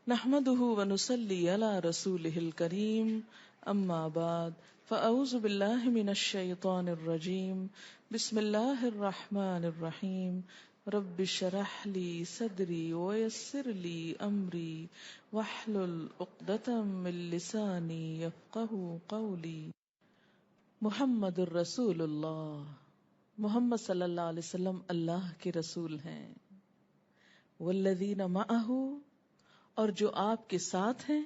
نحمده ونصلي على رسوله الكريم اما بعد فاعوذ بالله من الشيطان الرجيم بسم الله الرحمن الرحيم رب اشرح لي صدري ويسر لي امري واحلل عقدة من لساني يفقهوا قولي. محمد الرسول اللہ، محمد صلی اللہ علیہ وسلم اللہ کے رسول ہیں. والذین معہ، اور جو آپ کے ساتھ ہیں،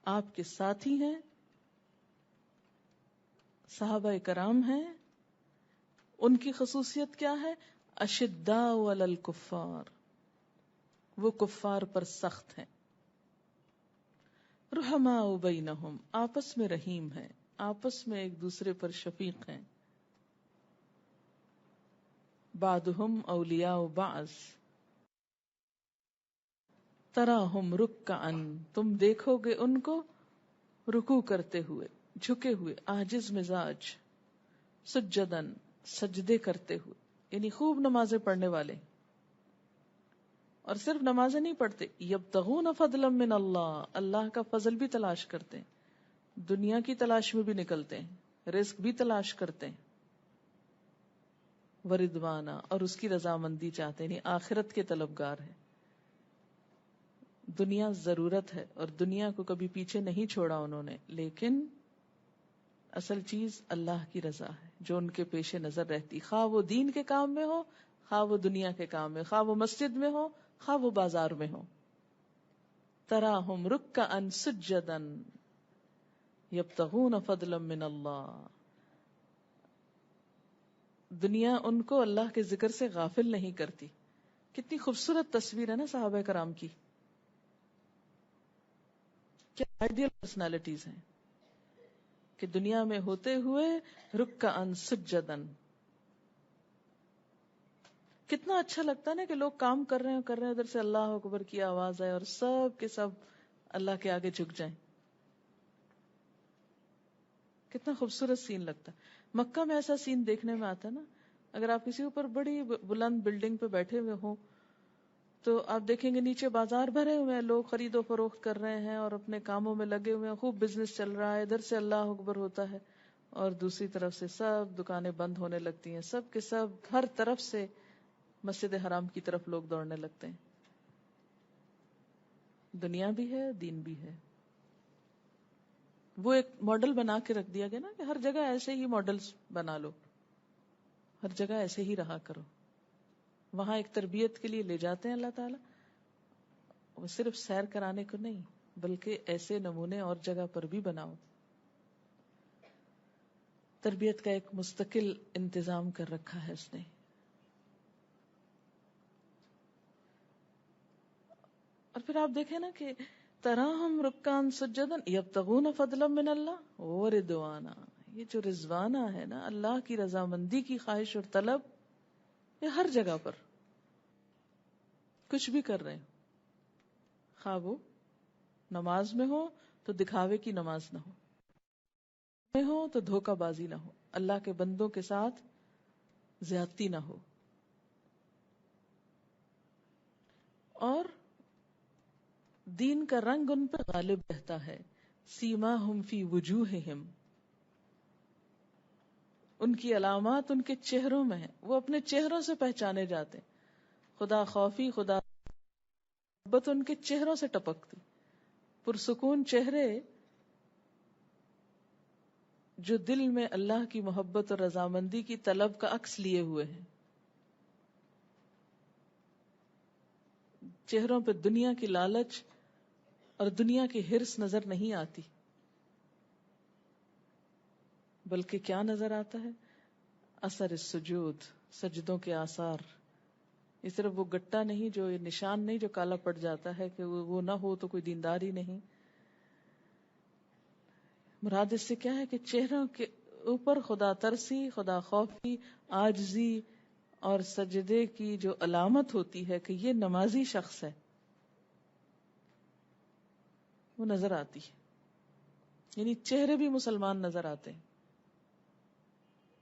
آپ کے ساتھی ہیں، صحابہ کرام ہیں. ان کی خصوصیت کیا ہے؟ اشداء علی الکفار، وہ کفار پر سخت ہیں. رحماء بینہم، آپس میں رحیم ہیں، آپس میں ایک دوسرے پر شفیق ہیں. بعضہم اولیاء بعض، تراہم رکعا، تم دیکھو گے ان کو رکوع کرتے ہوئے، جھکے ہوئے، عاجز مزاج، سجدن، سجدے کرتے ہوئے، یعنی خوب نمازیں پڑھنے والے. اور صرف نمازیں نہیں پڑھتے، یبتغون فضلا من اللہ، اللہ کا فضل بھی تلاش کرتے ہیں، دنیا کی تلاش میں بھی نکلتے ہیں، رزق بھی تلاش کرتے ہیں. ورضوانا، اور اس کی رضامندی چاہتے ہیں، یعنی آخرت کے طلبگار ہیں. دنیا ضرورت ہے اور دنیا کو کبھی پیچھے نہیں چھوڑا انہوں نے، لیکن اصل چیز اللہ کی رضا ہے جو ان کے پیش نظر رہتی، خواہ وہ دین کے کام میں ہو، خواہ وہ دنیا کے کام میں، خواہ وہ مسجد میں ہو، خواہ وہ بازار میں ہو. تراہم رکعا سجدا یبتغون فضلا من اللہ، دنیا ان کو اللہ کے ذکر سے غافل نہیں کرتی. کتنی خوبصورت تصویر ہے نا صحابہ کرام کی، کیا آئیڈیل پرسنالٹیز ہیں کہ دنیا میں ہوتے ہوئے رکعا سجدا. کتنا اچھا لگتا ہے نا کہ لوگ کام کر رہے ہیں ادھر سے اللہ اکبر کی آواز آئے اور سب کے سب اللہ کے آگے جھک جائیں. کتنا خوبصورت سین لگتا ہے. مکہ میں ایسا سین دیکھنے میں آتا ہے نا، اگر آپ کسی اوپر بڑی بلند بلڈنگ پہ بیٹھے ہوئے ہوں تو آپ دیکھیں گے نیچے بازار بھرے ہوئے ہیں، لوگ خرید و فروخت کر رہے ہیں اور اپنے کاموں میں لگے ہوئے ہیں، خوب بزنس چل رہا ہے، ادھر سے اللہ اکبر ہوتا ہے اور دوسری طرف سے سب دکانیں بند ہونے لگتی ہیں، سب کے سب ہر طرف سے مسجد حرام کی طرف لوگ دوڑنے لگتے ہیں. دنیا بھی ہے، دین بھی ہے. وہ ایک ماڈل بنا کے رکھ دیا گیا نا کہ ہر جگہ ایسے ہی ماڈلز بنا لو، ہر جگہ ایسے ہی رہا کرو. وہاں ایک تربیت کے لیے لے جاتے ہیں اللہ تعالیٰ، وہ صرف سیر کرانے کو نہیں بلکہ ایسے نمونے اور جگہ پر بھی بناؤ. تربیت کا ایک مستقل انتظام کر رکھا ہے اس نے. اور پھر آپ دیکھیں نا کہ تراہم رکعا سجدا یبتغون فضلا من اللہ ورضوانا، یہ جو رضوانہ ہے نا، اللہ کی رضامندی کی خواہش اور طلب، یہ ہر جگہ پر کچھ بھی کر رہے ہیں، خواہ وہ نماز میں ہو تو دکھاوے کی نماز نہ ہو، میں ہو تو دھوکہ بازی نہ ہو، اللہ کے بندوں کے ساتھ زیادتی نہ ہو. اور دین کا رنگ ان پر غالب رہتا ہے. سیماہم فی وجوہہم، ان کی علامات ان کے چہروں میں ہیں، وہ اپنے چہروں سے پہچانے جاتے ہیں. خدا خوفی، خدا محبت ان کے چہروں سے ٹپکتی. پرسکون چہرے جو دل میں اللہ کی محبت اور رضامندی کی طلب کا عکس لیے ہوئے ہیں. چہروں پہ دنیا کی لالچ اور دنیا کی ہرس نظر نہیں آتی، بلکہ کیا نظر آتا ہے؟ اثر السجود، سجدوں کے آثار. یہ صرف وہ گٹا نہیں، جو یہ نشان نہیں جو کالا پڑ جاتا ہے کہ وہ نہ ہو تو کوئی دیندار ہی نہیں. مراد اس سے کیا ہے کہ چہروں کے اوپر خدا ترسی، خدا خوفی، عاجزی اور سجدے کی جو علامت ہوتی ہے کہ یہ نمازی شخص ہے، وہ نظر آتی ہے. یعنی چہرے بھی مسلمان نظر آتے ہیں،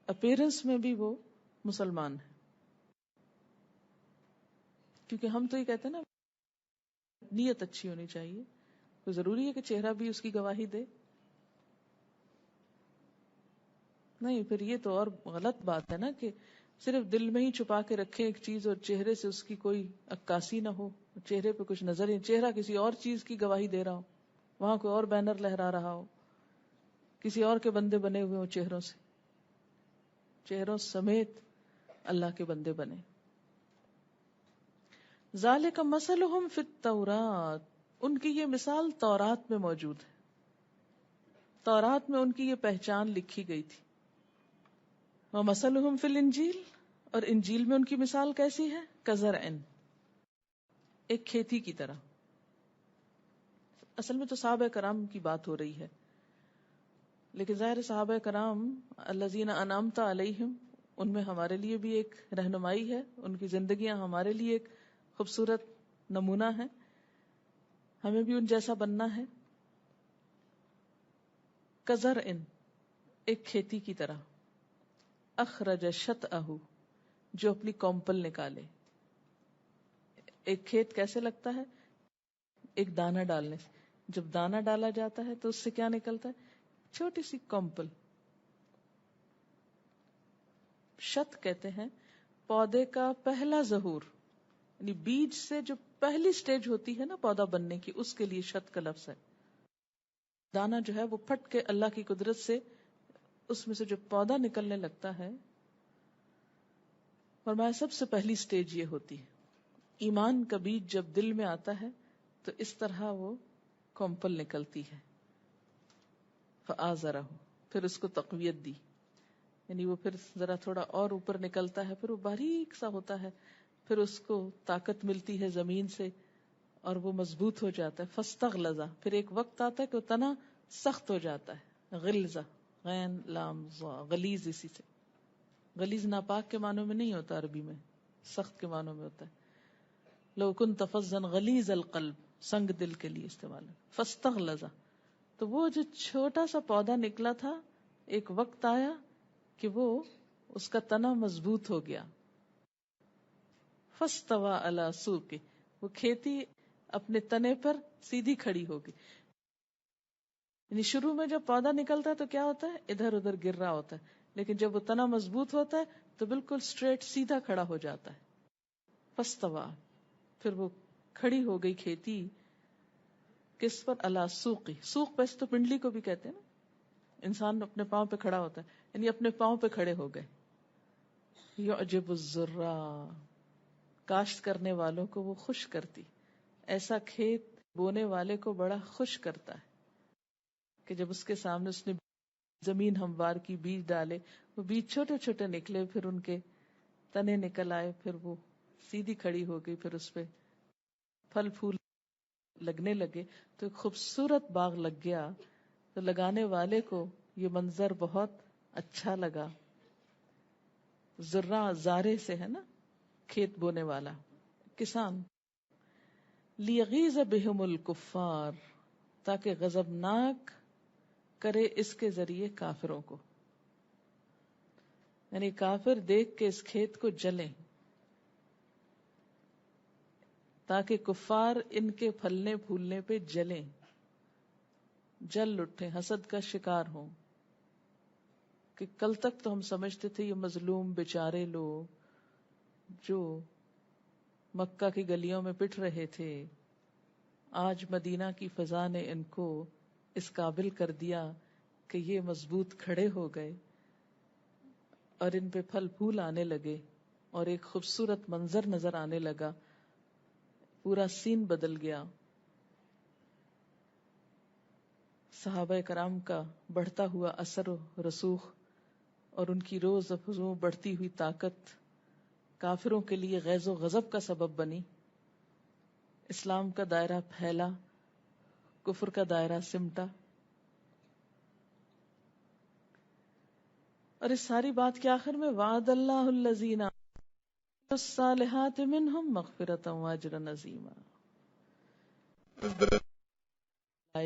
اپیرنس میں بھی وہ مسلمان ہے. کیونکہ ہم تو یہ کہتے ہیں نا نیت اچھی ہونی چاہیے، کوئی ضروری ہے کہ چہرہ بھی اس کی گواہی دے؟ نہیں، پھر یہ تو اور غلط بات ہے نا کہ صرف دل میں ہی چھپا کے رکھے ایک چیز اور چہرے سے اس کی کوئی عکاسی نہ ہو، چہرے پہ کچھ نظر ہی، چہرہ کسی اور چیز کی گواہی دے رہا ہو، وہاں کوئی اور بینر لہرا رہا ہو، کسی اور کے بندے بنے ہوئے ہوں چہروں سے، چہروں سمیت اللہ کے بندے بنے. ذالک مثلہم فی التورات، ان کی یہ مثال تورات میں موجود ہے، تورات میں ان کی یہ پہچان لکھی گئی تھی. ومثلہم فی الانجیل، اور انجیل میں ان کی مثال کیسی ہے؟ کزرع، ایک کھیتی کی طرح. اصل میں تو صحابہ کرام کی بات ہو رہی ہے، لیکن ظاہر صحابہ کرام الذین انعمت علیہم، ان میں ہمارے لیے بھی ایک رہنمائی ہے، ان کی زندگیاں ہمارے لیے ایک خوبصورت نمونہ ہے، ہمیں بھی ان جیسا بننا ہے. کزرع، ایک کھیتی کی طرح، اخرج شطأہ، جو اپنی کمپل نکالے. ایک کھیت کیسے لگتا ہے؟ ایک دانہ ڈالنے سے. جب دانہ ڈالا جاتا ہے تو اس سے کیا نکلتا ہے؟ چھوٹی سی کمپل. شط کہتے ہیں پودے کا پہلا ظہور، یعنی بیج سے جو پہلی سٹیج ہوتی ہے نا پودا بننے کی، اس کے لیے شط کا لفظ ہے. دانہ جو ہے وہ پھٹ کے اللہ کی قدرت سے اس میں سے جو پودا نکلنے لگتا ہے، فرمایا سب سے پہلی سٹیج یہ ہوتی ہے. ایمان کا بیج جب دل میں آتا ہے تو اس طرح وہ کمپل نکلتی ہے. فآزرہ، پھر اس کو تقویت دی، یعنی وہ پھر ذرا تھوڑا اور اوپر نکلتا ہے، پھر وہ باریک سا ہوتا ہے، پھر اس کو طاقت ملتی ہے زمین سے اور وہ مضبوط ہو جاتا ہے. فاستغلظ، پھر ایک وقت آتا ہے کہ وہ تنا سخت ہو جاتا ہے. غلظہ، غین لام ظا، غلیظ. اسی سے غلیظ ناپاک کے معنوں میں نہیں ہوتا، عربی میں سخت کے معنوں میں ہوتا ہے. لو كنت فظا غلیظ القلب، سنگ دل کے لیے استعمال ہے. فاستغلظ، تو وہ جو چھوٹا سا پودا نکلا تھا، ایک وقت آیا کہ وہ اس کا تنا مضبوط ہو گیا. فاستوى على سوقه، وہ کھیتی اپنے تنے پر سیدھی کھڑی ہوگی. یعنی شروع میں جب پودا نکلتا ہے تو کیا ہوتا ہے؟ ادھر ادھر گر رہا ہوتا ہے، لیکن جب وہ تنا مضبوط ہوتا ہے تو بالکل سٹریٹ سیدھا کھڑا ہو جاتا ہے. فاستوى، پھر وہ کھڑی ہو گئی کھیتی کس پر؟ علی سوقی. سوق ویسے تو پنڈلی کو بھی کہتے ہیں نا، انسان اپنے پاؤں پہ کھڑا ہوتا ہے، یعنی اپنے پاؤں پہ کھڑے ہو گئے. یعجب الزراع، کاشت کرنے والوں کو وہ خوش کرتی. ایسا کھیت بونے والے کو بڑا خوش کرتا ہے کہ جب اس کے سامنے اس نے زمین ہموار کی، بیج ڈالے، وہ بیج چھوٹے چھوٹے نکلے، پھر ان کے تنے نکل آئے، پھر وہ سیدھی کھڑی ہو گئی، پھر اس پہ پھل پھول لگنے لگے تو ایک خوبصورت باغ لگ گیا. تو لگانے والے کو یہ منظر بہت اچھا لگا. زرع زارے سے ہے نا، کھیت بونے والا، کسان. لیغیظ بہم الکفار، تاکہ غضبناک کرے اس کے ذریعے کافروں کو، یعنی کافر دیکھ کے اس کھیت کو جلیں، تاکہ کفار ان کے پھلنے پھولنے پہ جلیں، جل اٹھیں، حسد کا شکار ہوں کہ کل تک تو ہم سمجھتے تھے یہ مظلوم بیچارے لوگ جو مکہ کی گلیوں میں پٹ رہے تھے، آج مدینہ کی فضا نے ان کو اس قابل کر دیا کہ یہ مضبوط کھڑے ہو گئے اور ان پہ پھل پھول آنے لگے اور ایک خوبصورت منظر نظر آنے لگا، پورا سین بدل گیا. صحابہ کرام کا بڑھتا ہوا اثر و رسوخ اور ان کی روز افزوں بڑھتی ہوئی طاقت کافروں کے لیے غیظ و غضب کا سبب بنی. اسلام کا دائرہ پھیلا، کفر کا دائرہ سمٹا. اور اس ساری بات کے آخر میں وعد اللہ الذین الصالحات منہم مغفرۃ واجرا عظیما،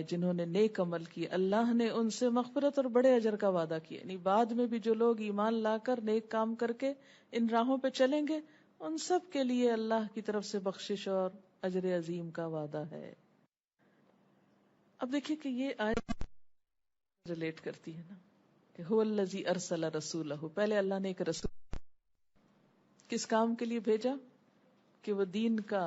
جنہوں نے نیک عمل کیے اللہ نے ان سے مغفرت اور بڑے اجر کا وعدہ کیا. یعنی بعد میں بھی جو لوگ ایمان لا کر نیک کام کر کے ان راہوں پہ چلیں گے، ان سب کے لیے اللہ کی طرف سے بخشش اور اجر عظیم کا وعدہ ہے. اب دیکھیے کہ یہ آیت ریلیٹ کرتی ہے نا کہ هو الذی ارسل رسولہ، پہلے اللہ نے ایک رسول کس کام کے لیے بھیجا؟ کہ وہ دین کا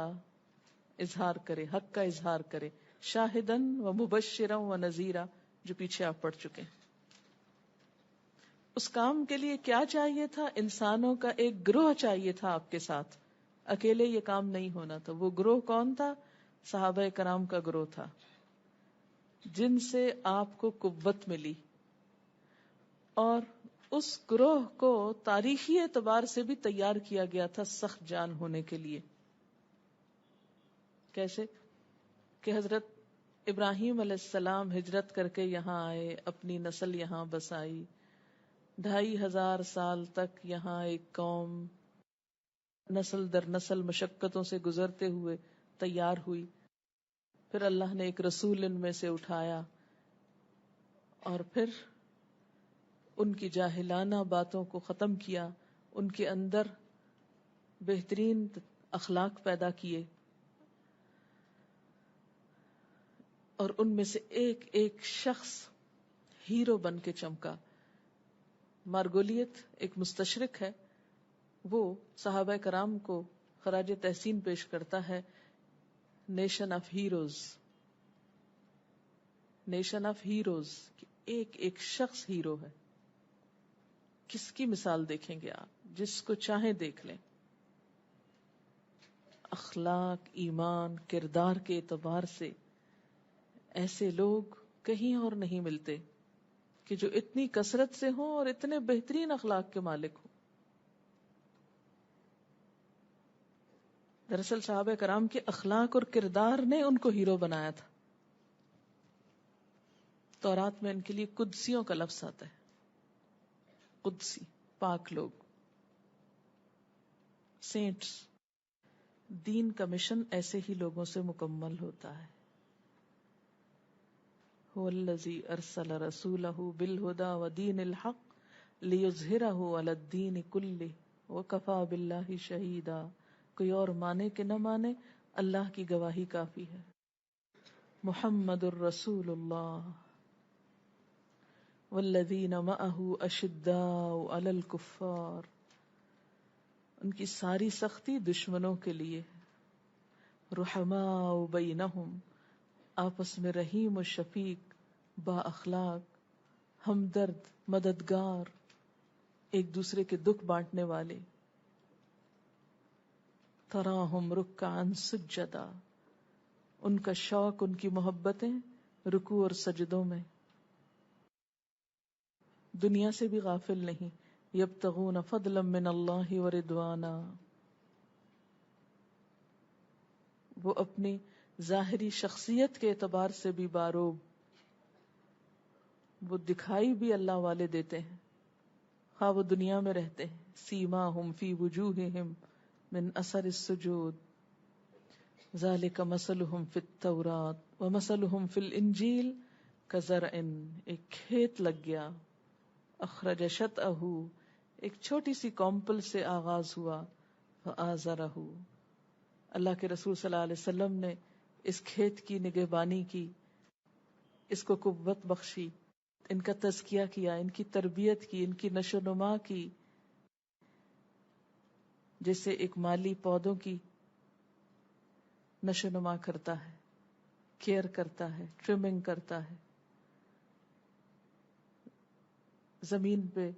اظہار کرے، حق کا اظہار کرے، شاہدن و مبشرا و نذیرا، جو پیچھے آپ پڑھ چکے ہیں۔ اس کام کے لیے کیا چاہیے تھا؟ انسانوں کا ایک گروہ چاہیے تھا آپ کے ساتھ، اکیلے یہ کام نہیں ہونا تھا۔ وہ گروہ کون تھا؟ صحابہ کرام کا گروہ تھا، جن سے آپ کو قوت ملی، اور اس گروہ کو تاریخی اعتبار سے بھی تیار کیا گیا تھا سخت جان ہونے کے لیے۔ کیسے کہ حضرت ابراہیم علیہ السلام ہجرت کر کے یہاں آئے، اپنی نسل یہاں بسائی، 2500 سال تک یہاں ایک قوم نسل در نسل مشقتوں سے گزرتے ہوئے تیار ہوئی، پھر اللہ نے ایک رسول ان میں سے اٹھایا، اور پھر ان کی جاہلانہ باتوں کو ختم کیا، ان کے اندر بہترین اخلاق پیدا کیے، اور ان میں سے ایک ایک شخص ہیرو بن کے چمکا۔ مارگولیت ایک مستشرق ہے، وہ صحابہ کرام کو خراج تحسین پیش کرتا ہے، nation of heroes, nation of heroes, ایک ایک شخص ہیرو ہے۔ کس کی مثال دیکھیں گے آپ؟ جس کو چاہیں دیکھ لیں، اخلاق، ایمان، کردار کے اعتبار سے ایسے لوگ کہیں اور نہیں ملتے کہ جو اتنی کثرت سے ہوں اور اتنے بہترین اخلاق کے مالک ہوں۔ دراصل صحابہ کرام کے اخلاق اور کردار نے ان کو ہیرو بنایا تھا۔ تورات میں ان کے لیے قدسیوں کا لفظ آتا ہے، قدسی، پاک لوگ، سینٹس۔ دین کا مشن ایسے ہی لوگوں سے مکمل ہوتا ہے۔ هو الذی ارسل رسولہ بالہدی ودین الحق لیظہرہ علی الدین کلہ وکفی باللہ شہیدا۔ کوئی اور مانے کہ نہ مانے، اللہ کی گواہی کافی ہے۔ محمد الرسول اللہ والذین معہ اشداء علی الکفار۔ ان کی ساری سختی دشمنوں کے لیے، رحماء بینہم، آپس میں رحیم و شفیق، با اخلاق، ہمدرد، مددگار، ایک دوسرے کے دکھ بانٹنے والے۔ تراہم رکعا سجدا، ان کا شوق، ان کی محبتیں رکوع اور سجدوں میں، دنیا سے بھی غافل نہیں۔ یبتغون فضلا من اللہ ورضوانا، وہ اپنی ظاہری شخصیت کے اعتبار سے بھی باروب، وہ دکھائی بھی اللہ والے دیتے ہیں، خواہ وہ دنیا میں رہتے ہیں۔ سیماہم فی وجوہہم من اثر السجود ذالک مثلہم فی التوراۃ ومثلہم فی الانجیل کزرع، ایک کھیت لگ گیا، اخرج شطأہ، ایک چھوٹی سی کومپل سے آغاز ہوا، فآزرہ، اللہ کے رسول صلی اللہ علیہ وسلم نے اس کھیت کی نگہبانی کی، اس کو قوت بخشی، ان کا تزکیہ کیا، ان کی تربیت کی، ان کی نشو و نما کی، جیسے ایک مالی پودوں کی نشو و نما کرتا ہے، کیئر کرتا ہے، ٹرمنگ کرتا ہے، زمین پہ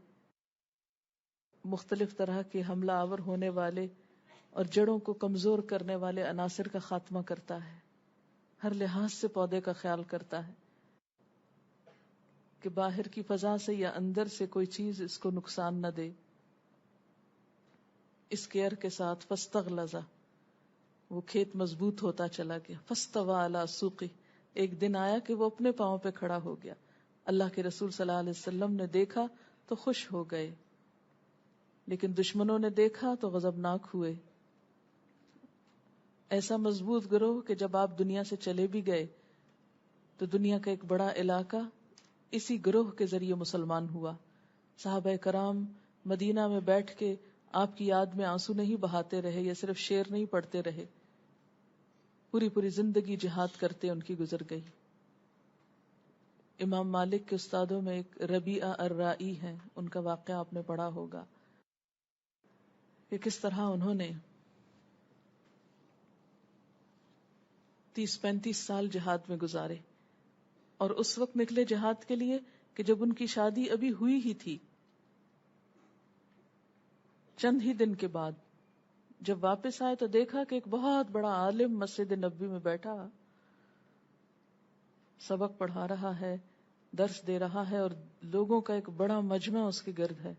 مختلف طرح کے حملہ آور ہونے والے اور جڑوں کو کمزور کرنے والے عناصر کا خاتمہ کرتا ہے، ہر لحاظ سے پودے کا خیال کرتا ہے کہ باہر کی فضا سے یا اندر سے کوئی چیز اس کو نقصان نہ دے۔ اس کیئر کے ساتھ فاستغلظ، وہ کھیت مضبوط ہوتا چلا گیا، فاستوی علی سوقہ، ایک دن آیا کہ وہ اپنے پاؤں پہ کھڑا ہو گیا۔ اللہ کے رسول صلی اللہ علیہ وسلم نے دیکھا تو خوش ہو گئے، لیکن دشمنوں نے دیکھا تو غضبناک ہوئے۔ ایسا مضبوط گروہ کہ جب آپ دنیا سے چلے بھی گئے تو دنیا کا ایک بڑا علاقہ اسی گروہ کے ذریعے مسلمان ہوا۔ صحابہ کرام مدینہ میں بیٹھ کے آپ کی یاد میں آنسو نہیں بہاتے رہے یا صرف شعر نہیں پڑھتے رہے، پوری پوری زندگی جہاد کرتے ان کی گزر گئی۔ امام مالک کے استادوں میں ایک ربیعہ الرائی ہیں، ان کا واقعہ آپ نے پڑھا ہوگا کہ کس طرح انہوں نے 30-35 سال جہاد میں گزارے، اور اس وقت نکلے جہاد کے لیے کہ جب ان کی شادی ابھی ہوئی ہی تھی۔ چند ہی دن کے بعد جب واپس آئے تو دیکھا کہ ایک بہت بڑا عالم مسجد نبوی میں بیٹھا سبق پڑھا رہا ہے، درس دے رہا ہے، اور لوگوں کا ایک بڑا مجمع اس کے گرد ہے۔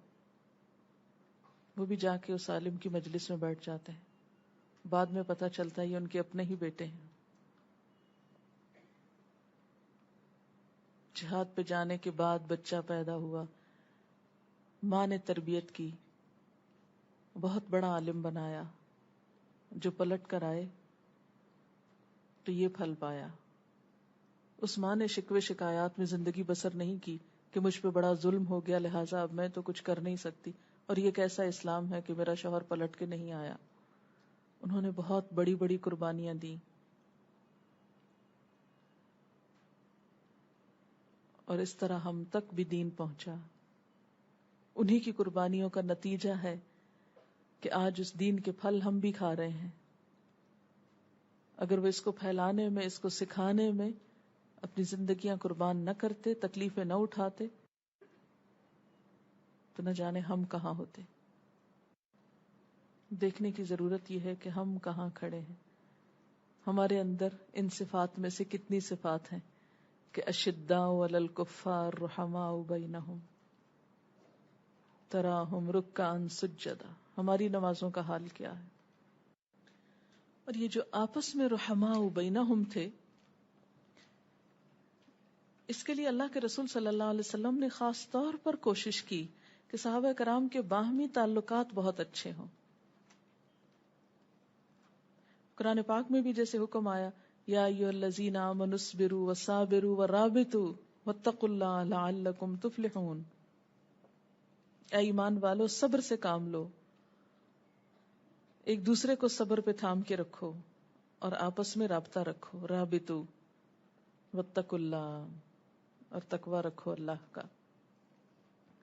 وہ بھی جا کے اس عالم کی مجلس میں بیٹھ جاتے ہیں۔ بعد میں پتہ چلتا ہے یہ ان کے اپنے ہی بیٹے ہیں۔ جہاد پہ جانے کے بعد بچہ پیدا ہوا، ماں نے تربیت کی، بہت بڑا عالم بنایا، جو پلٹ کر آئے تو یہ پھل پایا۔ اس ماں نے شکوے شکایات میں زندگی بسر نہیں کی کہ مجھ پہ بڑا ظلم ہو گیا لہٰذا اب میں تو کچھ کر نہیں سکتی، اور یہ کیسا اسلام ہے کہ میرا شوہر پلٹ کے نہیں آیا۔ انہوں نے بہت بڑی بڑی قربانیاں دی، اور اس طرح ہم تک بھی دین پہنچا۔ انہی کی قربانیوں کا نتیجہ ہے کہ آج اس دین کے پھل ہم بھی کھا رہے ہیں۔ اگر وہ اس کو پھیلانے میں، اس کو سکھانے میں اپنی زندگیاں قربان نہ کرتے، تکلیفیں نہ اٹھاتے، تو نہ جانے ہم کہاں ہوتے۔ دیکھنے کی ضرورت یہ ہے کہ ہم کہاں کھڑے ہیں، ہمارے اندر ان صفات میں سے کتنی صفات ہیں کہ اشداء علی الکفار رحماء بینہم تراہم رکعا سجدا۔ ہماری نمازوں کا حال کیا ہے؟ اور یہ جو آپس میں رحماء بینہم تھے، اس کے لیے اللہ کے رسول صلی اللہ علیہ وسلم نے خاص طور پر کوشش کی کہ صحابہ کرام کے باہمی تعلقات بہت اچھے ہوں۔ قرآن پاک میں بھی جیسے حکم آیا، یا ایھا الذین آمنوا اصبروا وصابروا ورابطوا واتقوا اللہ لعلکم تفلحون۔ اے ایمان والو، صبر سے کام لو، ایک دوسرے کو صبر پہ تھام کے رکھو، اور آپس میں رابطہ رکھو، رابطوا واتقوا اللہ، اور تقوی رکھو اللہ کا،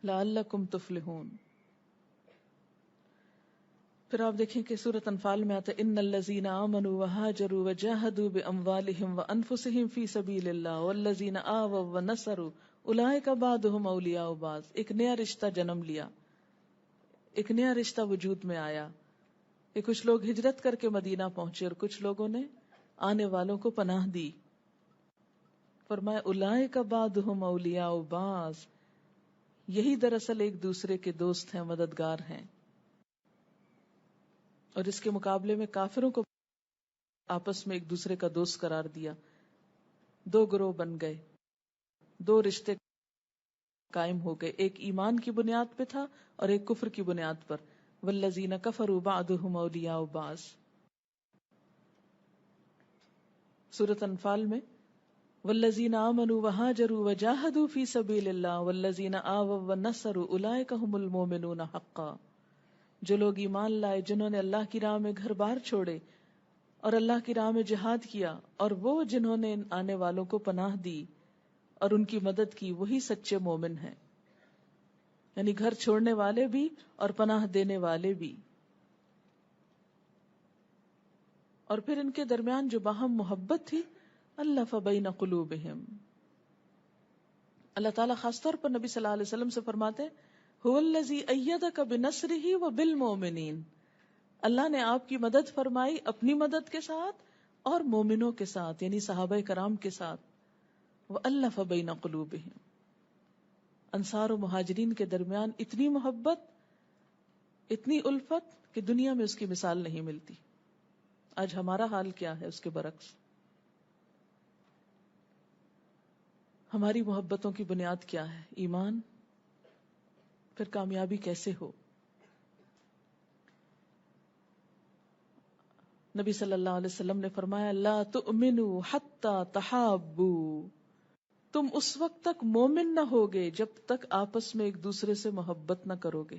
لعلکم تفلحون۔ پھر آپ دیکھیں کہ سورۃ انفال میں آتا ہے، ان الذین آمنوا وہاجروا وجاہدوا باموالہم وانفسہم فی سبیل اللہ والذین آووا ونصروا اولئک بعضهم اولیاء بعض۔ ایک نیا رشتہ جنم لیا، ایک نیا رشتہ وجود میں آیا کہ کچھ لوگ ہجرت کر کے مدینہ پہنچے اور کچھ لوگوں نے آنے والوں کو پناہ دی۔ فرمایا اولئک بعضهم اولیاء بعض، یہی دراصل ایک دوسرے کے دوست ہیں، مددگار ہیں۔ اور اس کے مقابلے میں کافروں کو آپس میں ایک دوسرے کا دوست قرار دیا، دو گروہ بن گئے، دو رشتے قائم ہو گئے، ایک ایمان کی بنیاد پہ تھا اور ایک کفر کی بنیاد پر۔ والذین کفروا بعضهم اولیاء بعض۔ سورۃ انفال میں والذین آمنوا وہاجروا وجاہدوا فی سبیل اللہ والذین آووا ونصروا اولئک هم المؤمنون حقا۔ جو لوگ ایمان لائے، جنہوں نے اللہ کی راہ میں گھر بار چھوڑے اور اللہ کی راہ میں جہاد کیا، اور وہ جنہوں نے آنے والوں کو پناہ دی اور ان کی مدد کی، وہی سچے مومن ہیں۔ یعنی گھر چھوڑنے والے بھی اور پناہ دینے والے بھی۔ اور پھر ان کے درمیان جو باہم محبت تھی، الف بین قلوبہم۔ اللہ تعالیٰ خاص طور پر نبی صلی اللہ علیہ وسلم سے فرماتے ہیں، هو الذی ایدک بنصرہ وبالمؤمنین۔ اللہ نے آپ کی مدد فرمائی اپنی مدد کے ساتھ اور مومنوں کے ساتھ، یعنی صحابہ کرام کے ساتھ۔ وَأَلَّفَ بَيْنَ قُلُوبِهِمْ۔ انصار و مہاجرین کے درمیان اتنی محبت، اتنی الفت کہ دنیا میں اس کی مثال نہیں ملتی۔ آج ہمارا حال کیا ہے اس کے برعکس؟ ہماری محبتوں کی بنیاد کیا ہے؟ ایمان؟ پھر کامیابی کیسے ہو؟ نبی صلی اللہ علیہ وسلم نے فرمایا، لا تؤمنوا حتی تحابوا۔ تم اس وقت تک مومن نہ ہوگے جب تک آپس میں ایک دوسرے سے محبت نہ کرو گے۔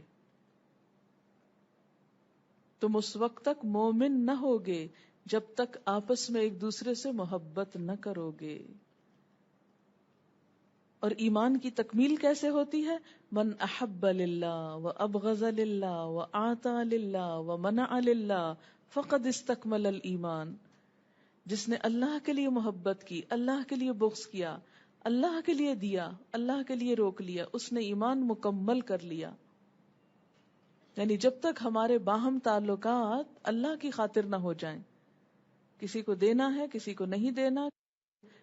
تم اس وقت تک مومن نہ ہوگے جب تک آپس میں ایک دوسرے سے محبت نہ کرو گے۔ اور ایمان کی تکمیل کیسے ہوتی ہے؟ من احب للہ و ابغض للہ و اعطى للہ و منع للہ فقد استکمل الایمان. جس نے اللہ کے لیے محبت کی، اللہ کے لیے بغض کیا، اللہ کے لیے دیا، اللہ کے لیے روک لیا، اس نے ایمان مکمل کر لیا. یعنی جب تک ہمارے باہم تعلقات اللہ کی خاطر نہ ہو جائیں، کسی کو دینا ہے کسی کو نہیں دینا،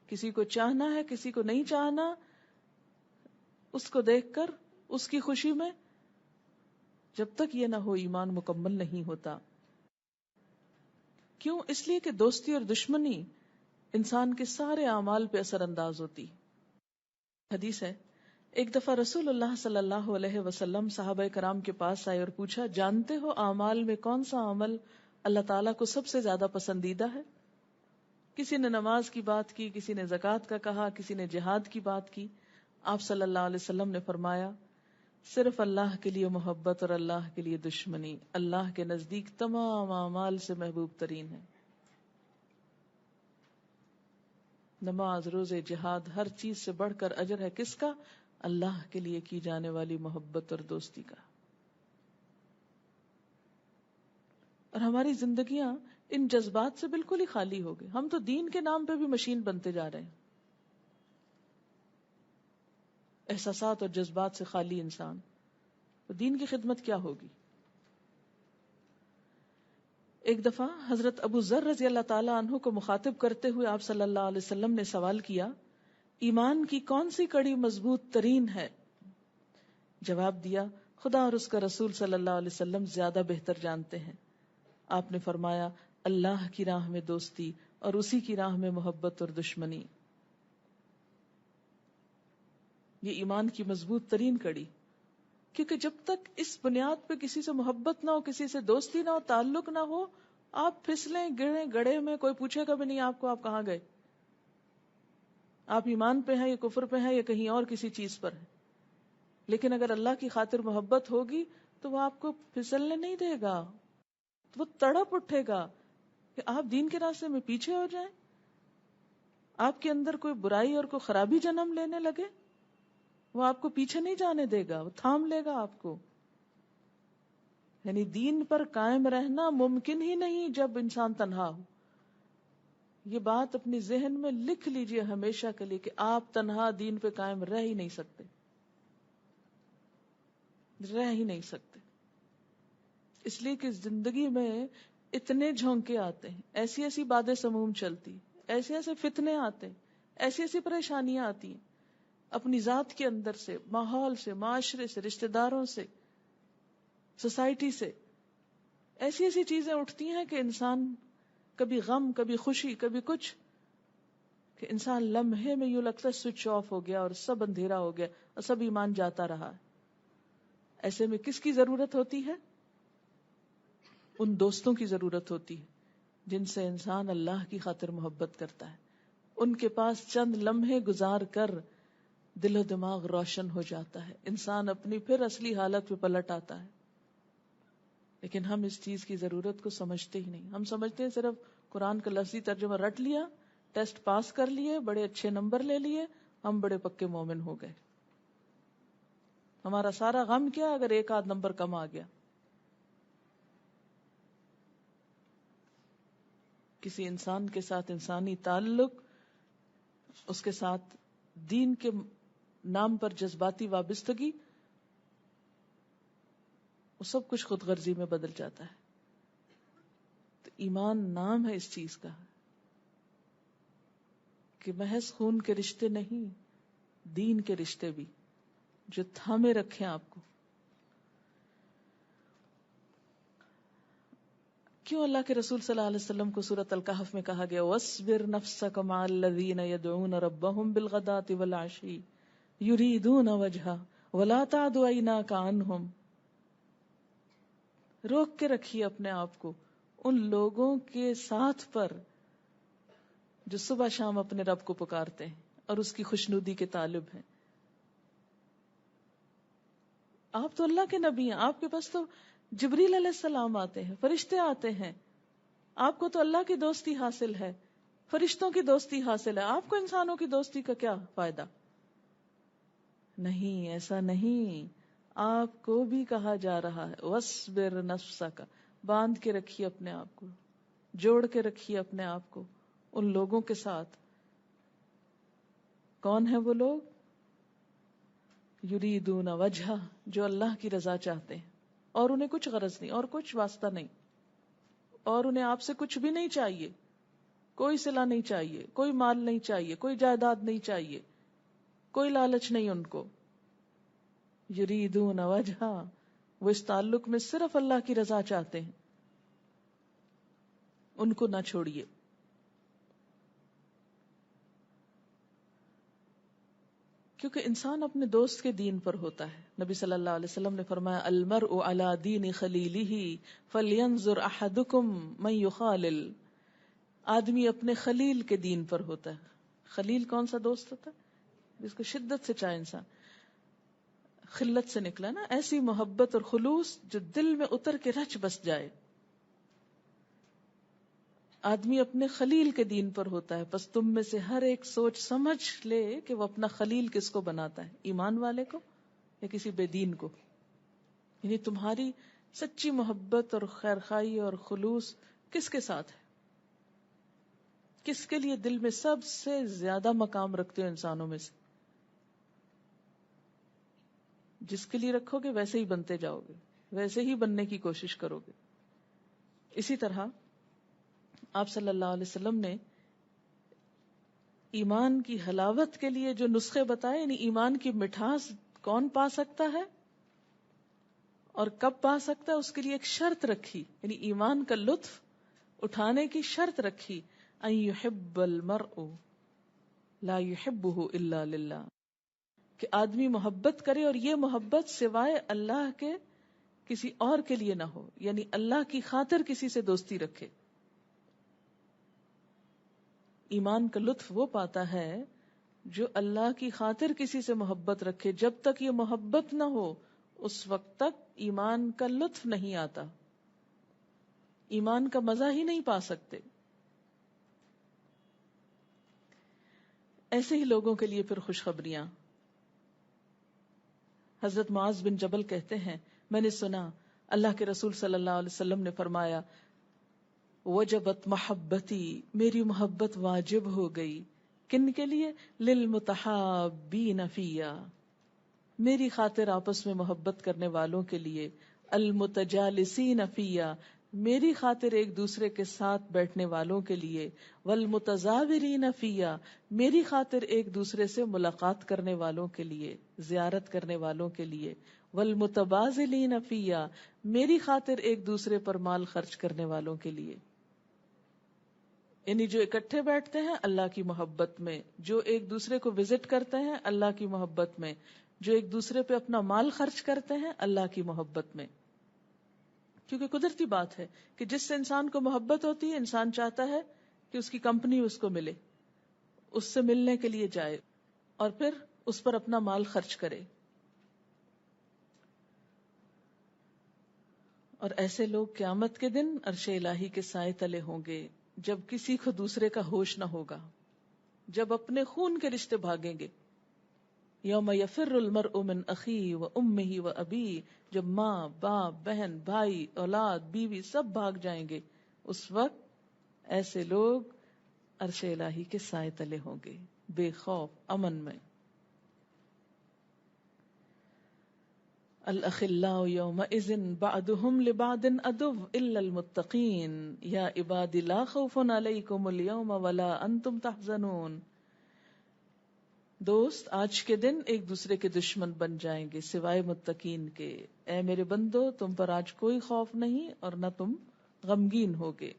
کسی کو چاہنا ہے کسی کو نہیں چاہنا، اس کو دیکھ کر اس کی خوشی میں، جب تک یہ نہ ہو ایمان مکمل نہیں ہوتا. کیوں؟ اس لیے کہ دوستی اور دشمنی انسان کے سارے اعمال پہ اثر انداز ہوتی. حدیث ہے، ایک دفعہ رسول اللہ صلی اللہ علیہ وسلم صحابہ کرام کے پاس آئے اور پوچھا، جانتے ہو اعمال میں کون سا عمل اللہ تعالیٰ کو سب سے زیادہ پسندیدہ ہے؟ کسی نے نماز کی بات کی، کسی نے زکوٰۃ کا کہا، کسی نے جہاد کی بات کی. آپ صلی اللہ علیہ وسلم نے فرمایا، صرف اللہ کے لیے محبت اور اللہ کے لیے دشمنی اللہ کے نزدیک تمام اعمال سے محبوب ترین ہے. نماز، روزے، جہاد، ہر چیز سے بڑھ کر اجر ہے کس کا؟ اللہ کے لیے کی جانے والی محبت اور دوستی کا. اور ہماری زندگیاں ان جذبات سے بالکل ہی خالی ہو گئی. ہم تو دین کے نام پہ بھی مشین بنتے جا رہے ہیں. احساسات اور جذبات سے خالی انسان، تو دین کی خدمت کیا ہوگی؟ ایک دفعہ حضرت ابو ذر رضی اللہ تعالی عنہ کو مخاطب کرتے ہوئے آپ صلی اللہ علیہ وسلم نے سوال کیا، ایمان کی کون سی کڑی مضبوط ترین ہے؟ جواب دیا، خدا اور اس کا رسول صلی اللہ علیہ وسلم زیادہ بہتر جانتے ہیں. آپ نے فرمایا، اللہ کی راہ میں دوستی اور اسی کی راہ میں محبت اور دشمنی. یہ ایمان کی مضبوط ترین کڑی. کیونکہ جب تک اس بنیاد پہ کسی سے محبت نہ ہو، کسی سے دوستی نہ ہو، تعلق نہ ہو، آپ پھسلیں گریں گڑھے میں، کوئی پوچھے گا بھی نہیں آپ کو آپ کہاں گئے، آپ ایمان پہ ہیں یا کفر پہ ہیں یا کہیں اور کسی چیز پر ہیں. لیکن اگر اللہ کی خاطر محبت ہوگی تو وہ آپ کو پھسلنے نہیں دے گا، وہ تڑپ اٹھے گا کہ آپ دین کے راستے میں پیچھے ہو جائیں، آپ کے اندر کوئی برائی اور کوئی خرابی جنم لینے لگے، وہ آپ کو پیچھے نہیں جانے دے گا، وہ تھام لے گا آپ کو. یعنی دین پر قائم رہنا ممکن ہی نہیں جب انسان تنہا ہو. یہ بات اپنی ذہن میں لکھ لیجئے ہمیشہ کے لیے کہ آپ تنہا دین پہ قائم رہ ہی نہیں سکتے، رہ ہی نہیں سکتے. اس لیے کہ زندگی میں اتنے جھونکے آتے ہیں، ایسی ایسی باتیں سموم چلتی، ایسے ایسے فتنے آتے، ایسی ایسی پریشانیاں آتی ہیں، اپنی ذات کے اندر سے، ماحول سے، معاشرے سے، رشتہ داروں سے، سوسائٹی سے، ایسی ایسی چیزیں اٹھتی ہیں کہ انسان کبھی غم، کبھی خوشی، کبھی کچھ، کہ انسان لمحے میں یوں لگتا ہے سوئچ آف ہو گیا اور سب اندھیرا ہو گیا اور سب ایمان جاتا رہا. ایسے میں کس کی ضرورت ہوتی ہے؟ ان دوستوں کی ضرورت ہوتی ہے جن سے انسان اللہ کی خاطر محبت کرتا ہے. ان کے پاس چند لمحے گزار کر دل و دماغ روشن ہو جاتا ہے، انسان اپنی پھر اصلی حالت پہ پلٹ آتا ہے. لیکن ہم اس چیز کی ضرورت کو سمجھتے ہی نہیں. ہم سمجھتے ہیں صرف قرآن کا لفظی ترجمہ رٹ لیا، ٹیسٹ پاس کر لیے، بڑے اچھے نمبر لے لیے، ہم بڑے پکے مومن ہو گئے. ہمارا سارا غم کیا اگر ایک آدھ نمبر کم آ گیا. کسی انسان کے ساتھ انسانی تعلق، اس کے ساتھ دین کے نام پر جذباتی وابستگی، وہ سب کچھ خود غرضی میں بدل جاتا ہے. تو ایمان نام ہے اس چیز کا کہ محض خون کے رشتے نہیں، دین کے رشتے بھی جو تھامے رکھیں آپ کو. کیوں اللہ کے رسول صلی اللہ علیہ وسلم کو سورۃ الکہف میں کہا گیا وَاصْبِرْ نَفْسَكَ مَعَ الَّذِينَ يَدْعُونَ رَبَّهُمْ بِالْغَدَاةِ وَالْعَشِيِّ يُرِيدُونَ وَجْهَهُ وَلَا تَعْدُ عَيْنَاكَ عَنْهُمْ. روک کے رکھیے اپنے آپ کو ان لوگوں کے ساتھ پر جو صبح شام اپنے رب کو پکارتے ہیں اور اس کی خوشنودی کے طالب ہیں. آپ تو اللہ کے نبی ہیں، آپ کے پاس تو جبریل علیہ السلام آتے ہیں، فرشتے آتے ہیں، آپ کو تو اللہ کی دوستی حاصل ہے، فرشتوں کی دوستی حاصل ہے، آپ کو انسانوں کی دوستی کا کیا فائدہ؟ نہیں، ایسا نہیں. آپ کو بھی کہا جا رہا ہے وَاصْبِرْ نَفْسَكَ، باندھ کے رکھیے اپنے آپ کو، جوڑ کے رکھیے اپنے آپ کو ان لوگوں کے ساتھ. کون ہیں وہ لوگ؟ یریدون وجہ، جو اللہ کی رضا چاہتے ہیں اور انہیں کچھ غرض نہیں اور کچھ واسطہ نہیں، اور انہیں آپ سے کچھ بھی نہیں چاہیے، کوئی صلہ نہیں چاہیے، کوئی مال نہیں چاہیے، کوئی جائیداد نہیں چاہیے، کوئی لالچ نہیں ان کو. یریدون وجہ، وہ اس تعلق میں صرف اللہ کی رضا چاہتے ہیں، ان کو نہ چھوڑیے. کیونکہ انسان اپنے دوست کے دین پر ہوتا ہے. نبی صلی اللہ علیہ وسلم نے فرمایا المرء علی دین خلیلہ فلینظر احدکم من یخالل. آدمی اپنے خلیل کے دین پر ہوتا ہے. خلیل کون سا دوست ہوتا ہے؟ جس کو شدت سے چاہے انسان. خلت سے نکلا نا، ایسی محبت اور خلوص جو دل میں اتر کے رچ بس جائے. آدمی اپنے خلیل کے دین پر ہوتا ہے. پس تم میں سے ہر ایک سوچ سمجھ لے کہ وہ اپنا خلیل کس کو بناتا ہے، ایمان والے کو یا کسی بے دین کو. یعنی تمہاری سچی محبت اور خیرخواہی اور خلوص کس کے ساتھ ہے، کس کے لیے دل میں سب سے زیادہ مقام رکھتے ہو انسانوں میں سے. جس کے لیے رکھو گے ویسے ہی بنتے جاؤ گے، ویسے ہی بننے کی کوشش کرو گے. اسی طرح آپ صلی اللہ علیہ وسلم نے ایمان کی حلاوت کے لیے جو نسخے بتائے، یعنی ایمان کی مٹھاس کون پا سکتا ہے اور کب پا سکتا ہے، اس کے لیے ایک شرط رکھی، یعنی ایمان کا لطف اٹھانے کی شرط رکھی. ان یحب المرء لا یحبہ الا للہ، کہ آدمی محبت کرے اور یہ محبت سوائے اللہ کے کسی اور کے لیے نہ ہو، یعنی اللہ کی خاطر کسی سے دوستی رکھے. ایمان کا لطف وہ پاتا ہے جو اللہ کی خاطر کسی سے محبت رکھے. جب تک یہ محبت نہ ہو اس وقت تک ایمان کا لطف نہیں آتا، ایمان کا مزہ ہی نہیں پا سکتے. ایسے ہی لوگوں کے لیے پھر خوشخبریاں. حضرت معاذ بن جبل کہتے ہیں میں نے سنا اللہ کے رسول صلی اللہ علیہ وسلم نے فرمایا وجبت محبتی، میری محبت واجب ہو گئی. کن کے لیے؟ للمتحابین فیہ، میری خاطر آپس میں محبت کرنے والوں کے لیے. المتجالسین فیہ، میری خاطر ایک دوسرے کے ساتھ بیٹھنے والوں کے لیے. والمتزاورین فیہ، میری خاطر ایک دوسرے سے ملاقات کرنے والوں کے لیے، زیارت کرنے والوں کے لیے. والمتبازلین فیہ، میری خاطر ایک دوسرے پر مال خرچ کرنے والوں کے لیے. یعنی جو اکٹھے بیٹھتے ہیں اللہ کی محبت میں، جو ایک دوسرے کو وزٹ کرتے ہیں اللہ کی محبت میں، جو ایک دوسرے پہ اپنا مال خرچ کرتے ہیں اللہ کی محبت میں. کیونکہ قدرتی بات ہے کہ جس سے انسان کو محبت ہوتی ہے انسان چاہتا ہے کہ اس کی کمپنی اس کو ملے، اس سے ملنے کے لیے جائے اور پھر اس پر اپنا مال خرچ کرے. اور ایسے لوگ قیامت کے دن عرش الہی کے سائے تلے ہوں گے جب کسی کو دوسرے کا ہوش نہ ہوگا، جب اپنے خون کے رشتے بھاگیں گے. یوم یفر المرء من اخیہ و امہ و ابیہ، جب ماں باپ بہن بھائی اولاد بیوی سب بھاگ جائیں گے، اس وقت ایسے لوگ عرش الہی کے سائے تلے ہوں گے بے خوف امن میں. الاخلاء یومئذ بعضهم لبعض عدو الا المتقین یا عباد لا خوف علیکم اليوم ولا انتم تحزنون. دوست آج کے دن ایک دوسرے کے دشمن بن جائیں گے سوائے متقین کے. اے میرے بندو تم پر آج کوئی خوف نہیں اور نہ تم غمگین ہوگے.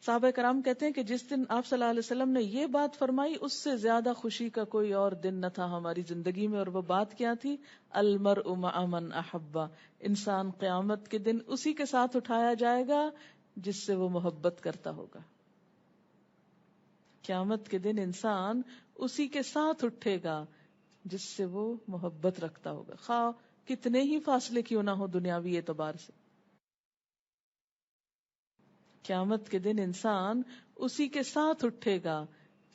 صحابہ کرام کہتے ہیں کہ جس دن آپ صلی اللہ علیہ وسلم نے یہ بات فرمائی اس سے زیادہ خوشی کا کوئی اور دن نہ تھا ہماری زندگی میں. اور وہ بات کیا تھی؟ المرء مع من احبہ، انسان قیامت کے دن اسی کے ساتھ اٹھایا جائے گا جس سے وہ محبت کرتا ہوگا. قیامت کے دن انسان اسی کے ساتھ اٹھے گا جس سے وہ محبت رکھتا ہوگا، خواہ کتنے ہی فاصلے کیوں نہ ہو دنیاوی اعتبار سے. قیامت کے دن انسان اسی کے ساتھ اٹھے گا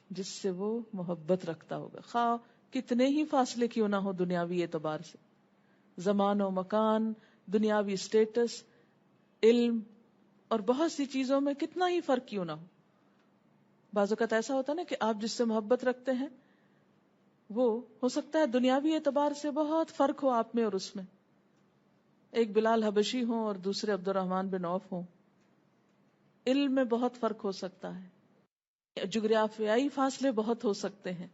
جس سے وہ محبت رکھتا ہوگا، خواہ کتنے ہی فاصلے کیوں نہ ہو دنیاوی اعتبار سے، زمان و مکان، دنیاوی سٹیٹس، علم اور بہت سی چیزوں میں کتنا ہی فرق کیوں نہ ہو. بعض اوقات ایسا ہوتا ہے نا کہ آپ جس سے محبت رکھتے ہیں وہ ہو سکتا ہے دنیاوی اعتبار سے بہت فرق ہو آپ میں اور اس میں. ایک بلال حبشی ہوں اور دوسرے عبد الرحمن بن عوف ہوں، علم میں بہت فرق ہو سکتا ہے، جغرافیائی فاصلے بہت ہو سکتے ہیں،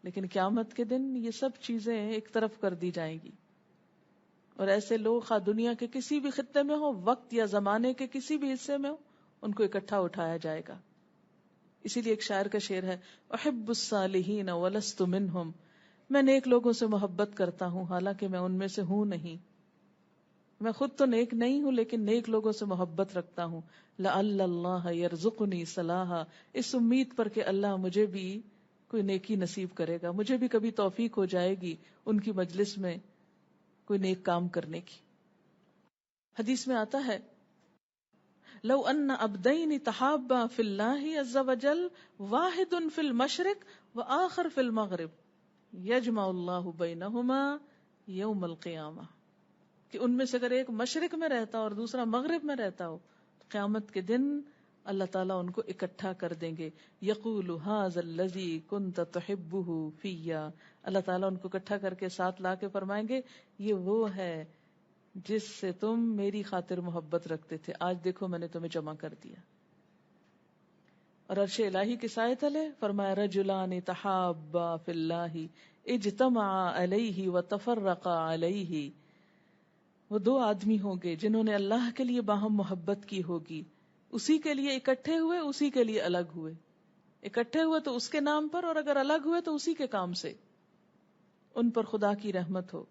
لیکن قیامت کے دن یہ سب چیزیں ایک طرف کر دی جائیں گی. اور ایسے لوگ خواہ دنیا کے کسی بھی خطے میں ہو، وقت یا زمانے کے کسی بھی حصے میں ہو، ان کو اکٹھا اٹھایا جائے گا. اسی لیے ایک شاعر کا شعر ہے، احب الصالحین ولست منہم، میں نیک لوگوں سے محبت کرتا ہوں حالانکہ میں ان میں سے ہوں نہیں. میں خود تو نیک نہیں ہوں لیکن نیک لوگوں سے محبت رکھتا ہوں. لعل اللہ یرزقنی صلاحا، اس امید پر کہ اللہ مجھے بھی کوئی نیکی نصیب کرے گا، مجھے بھی کبھی توفیق ہو جائے گی ان کی مجلس میں کوئی نیک کام کرنے کی. حدیث میں آتا ہے لو ان عبدین تحابا فی اللہ عز وجل، واحد فی المشرق وآخر فی المغرب، یجمع اللہ بینہما یوم القیامہ، کہ ان میں سے اگر ایک مشرق میں رہتا اور دوسرا مغرب میں رہتا ہو تو قیامت کے دن اللہ تعالیٰ ان کو اکٹھا کر دیں گے. یقول ھذا الذی کنت تحبہ فیا، اللہ تعالیٰ ان کو اکٹھا کر کے ساتھ لا کے فرمائیں گے یہ وہ ہے جس سے تم میری خاطر محبت رکھتے تھے، آج دیکھو میں نے تمہیں جمع کر دیا. اور عرش الہی کے سائے تلے فرمایا رجلان تحابا فی اللہ اجتمعا علیہ وتفرقا علیہ، وہ دو آدمی ہوں گے جنہوں نے اللہ کے لیے باہم محبت کی ہوگی، اسی کے لیے اکٹھے ہوئے، اسی کے لیے الگ ہوئے. اکٹھے ہوئے تو اس کے نام پر، اور اگر الگ ہوئے تو اسی کے کام سے. ان پر خدا کی رحمت ہو.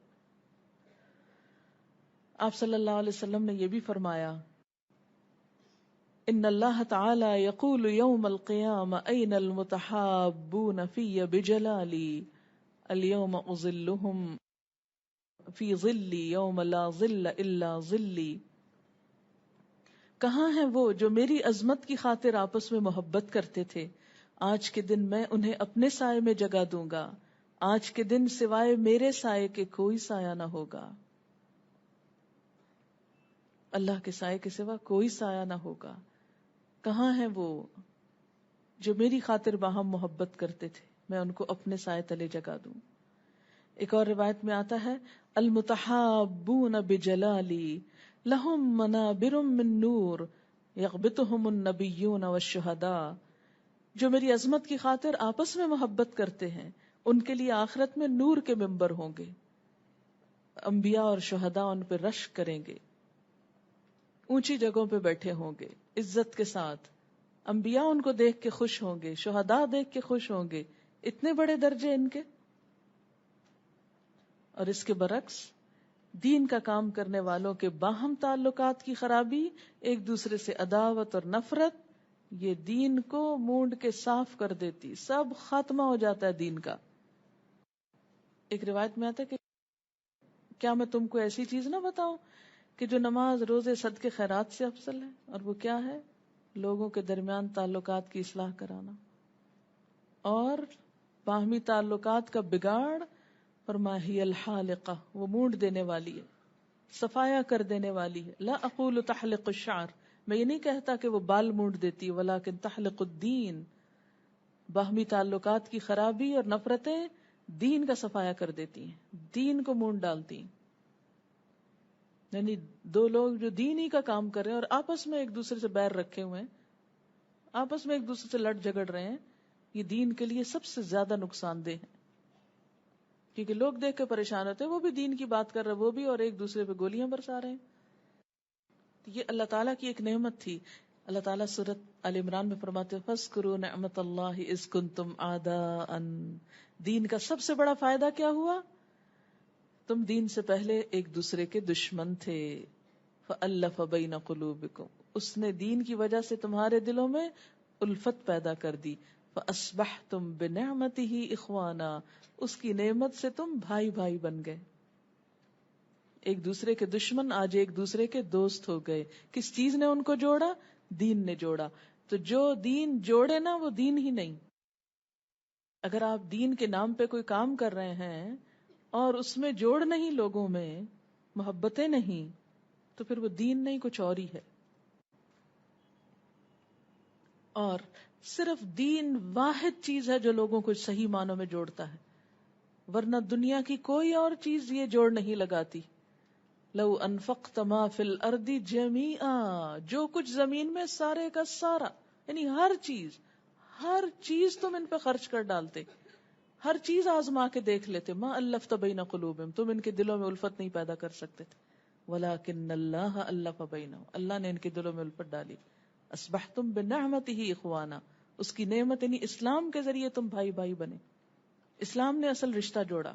آپ صلی اللہ علیہ وسلم نے یہ بھی فرمایا ان اللہ تعالی یقول یوم القیامہ این المتحابون فی بجلالی اليوم اظلهم فی ظلی یوم لا ظل الا ظلی، کہاں ہیں وہ جو میری عظمت کی خاطر آپس میں محبت کرتے تھے، آج کے دن میں انہیں اپنے سائے میں جگہ دوں گا، آج کے دن سوائے میرے سائے کے کوئی سایہ نہ ہوگا. اللہ کے سائے کے سوا کوئی سایہ نہ ہوگا. کہاں ہیں وہ جو میری خاطر باہم محبت کرتے تھے، میں ان کو اپنے سائے تلے جگہ دوں. ایک اور روایت میں آتا ہے المتحابون بجلالی لہم منابر من نور یغبطہم النبیون والشہداء، جو میری عظمت کی خاطر آپس میں محبت کرتے ہیں ان کے لیے آخرت میں نور کے ممبر ہوں گے، انبیاء اور شہداء ان پہ رشک کریں گے، اونچی جگہوں پہ بیٹھے ہوں گے عزت کے ساتھ. انبیاء ان کو دیکھ کے خوش ہوں گے، شہداء دیکھ کے خوش ہوں گے، اتنے بڑے درجے ان کے. اور اس کے برعکس دین کا کام کرنے والوں کے باہم تعلقات کی خرابی، ایک دوسرے سے عداوت اور نفرت، یہ دین کو مونڈ کے صاف کر دیتی، سب ختمہ ہو جاتا ہے دین کا. ایک روایت میں آتا ہے کہ کیا میں تم کو ایسی چیز نہ بتاؤں کہ جو نماز، روزے، صدقے، خیرات سے افضل ہے؟ اور وہ کیا ہے؟ لوگوں کے درمیان تعلقات کی اصلاح کرانا اور باہمی تعلقات کا بگاڑ. فرمایا ہی الحالقہ، وہ مونڈ دینے والی ہے، صفایا کر دینے والی ہے. لا اقول تحلق الشعر، میں یہ نہیں کہتا کہ وہ بال مونڈ دیتی، ولکن تحلق الدین، باہمی تعلقات کی خرابی اور نفرتیں دین کا صفایا کر دیتی ہیں، دین کو مونڈ ڈالتی ہیں. یعنی دو لوگ جو دین ہی کا کام کر رہے ہیں اور آپس میں ایک دوسرے سے بیر رکھے ہوئے ہیں، آپس میں ایک دوسرے سے لڑ جھگڑ رہے ہیں، یہ دین کے لیے سب سے زیادہ نقصان دہ ہے. کیونکہ لوگ دیکھ کے پریشان ہوتے ہیں، وہ بھی دین کی بات کر رہے وہ بھی، اور ایک دوسرے پہ گولیاں برسا رہے ہیں. یہ اللہ تعالیٰ کی ایک نعمت تھی. اللہ تعالیٰ سورۃ آل عمران میں فرماتے فاذکروا نعمت اللہ اذ کنتم اعداء. دین کا سب سے بڑا فائدہ کیا ہوا؟ تم دین سے پہلے ایک دوسرے کے دشمن تھے. فألف بین قلوبکم، اس نے دین کی وجہ سے تمہارے دلوں میں الفت پیدا کر دی. فأصبحتم بنعمتہ اخوانا، اس کی نعمت سے تم بھائی بھائی بن گئے. ایک دوسرے کے دشمن آج ایک دوسرے کے دوست ہو گئے. کس چیز نے ان کو جوڑا؟ دین نے جوڑا. تو جو دین جوڑے نا وہ دین ہی نہیں. اگر آپ دین کے نام پہ کوئی کام کر رہے ہیں اور اس میں جوڑ نہیں لوگوں میں، محبتیں نہیں، تو پھر وہ دین نہیں، کچھ اور ہی ہے. اور صرف دین واحد چیز ہے جو لوگوں کو صحیح معنوں میں جوڑتا ہے، ورنہ دنیا کی کوئی اور چیز یہ جوڑ نہیں لگاتی. لو انفقت ما فی الارض جمیعا، جو کچھ زمین میں سارے کا سارا، یعنی ہر چیز تم ان پہ خرچ کر ڈالتے، ہر چیز آزما کے دیکھ لیتے، ما الفت بین قلوبہم، تم ان کے دلوں میں الفت نہیں پیدا کر سکتے تھے. ولکن اللہ الف بینہم، اللہ نے ان کے دلوں میں الفت ڈالی. اصبحتم بنعمتہ اخوانا، اس کی نعمت یعنی اسلام کے ذریعے تم بھائی بھائی بنے. اسلام نے اصل رشتہ جوڑا،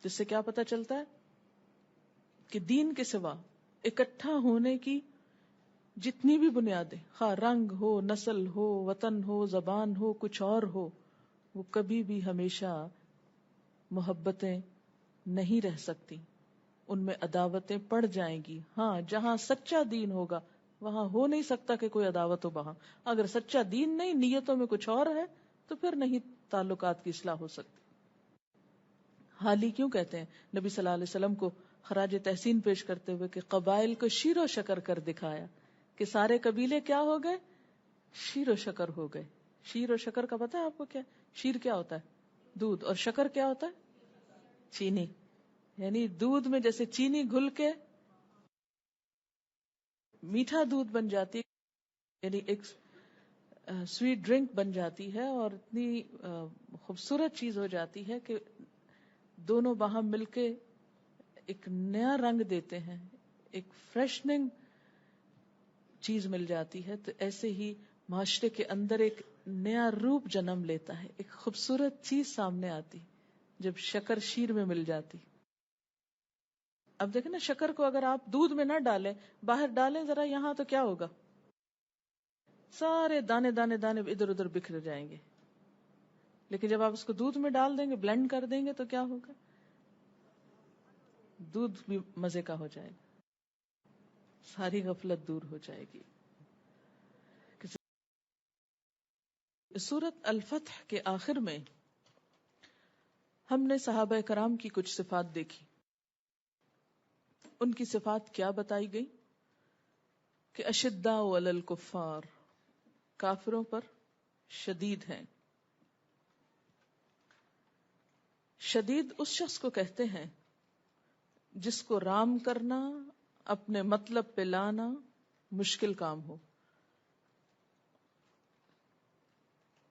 جس سے کیا پتہ چلتا ہے کہ دین کے سوا اکٹھا ہونے کی جتنی بھی بنیادیں، خواہ رنگ ہو، نسل ہو، وطن ہو، زبان ہو، کچھ اور ہو، وہ کبھی بھی ہمیشہ محبتیں نہیں رہ سکتی، ان میں عداوتیں پڑ جائیں گی. ہاں، جہاں سچا دین ہوگا وہاں ہو نہیں سکتا کہ کوئی عداوت ہو. وہاں اگر سچا دین نہیں، نیتوں میں کچھ اور ہے، تو پھر نہیں تعلقات کی اصلاح ہو سکتی. حال ہی کیوں کہتے ہیں نبی صلی اللہ علیہ وسلم کو خراج تحسین پیش کرتے ہوئے کہ قبائل کو شیر و شکر کر دکھایا، کہ سارے قبیلے کیا ہو گئے؟ شیر و شکر ہو گئے. شیر و شکر کا پتہ ہے آپ کو کیا؟ شیر کیا ہوتا ہے؟ دودھ. اور شکر کیا ہوتا ہے؟ چینی. یعنی دودھ میں جیسے چینی گھل کے میٹھا دودھ بن جاتی ہے، یعنی ایک سویٹ ڈرنک بن جاتی ہے، اور اتنی خوبصورت چیز ہو جاتی ہے کہ دونوں باہم مل کے ایک نیا رنگ دیتے ہیں، ایک فریشننگ چیز مل جاتی ہے. تو ایسے ہی معاشرے کے اندر ایک نیا روپ جنم لیتا ہے، ایک خوبصورت چیز سامنے آتی جب شکر شیر میں مل جاتی. اب دیکھیں نا، شکر کو اگر آپ دودھ میں نہ ڈالیں، باہر ڈالیں ذرا یہاں، تو کیا ہوگا؟ سارے دانے دانے دانے ادھر ادھر بکھر جائیں گے. لیکن جب آپ اس کو دودھ میں ڈال دیں گے، بلینڈ کر دیں گے، تو کیا ہوگا؟ دودھ بھی مزے کا ہو جائے گا، ساری غفلت دور ہو جائے گی. سورت الفتح کے آخر میں ہم نے صحابہ کرام کی کچھ صفات دیکھی. ان کی صفات کیا بتائی گئی؟ کہ اشداء علی الکفار، کافروں پر شدید ہیں. شدید اس شخص کو کہتے ہیں جس کو رام کرنا، اپنے مطلب پہ لانا مشکل کام ہو.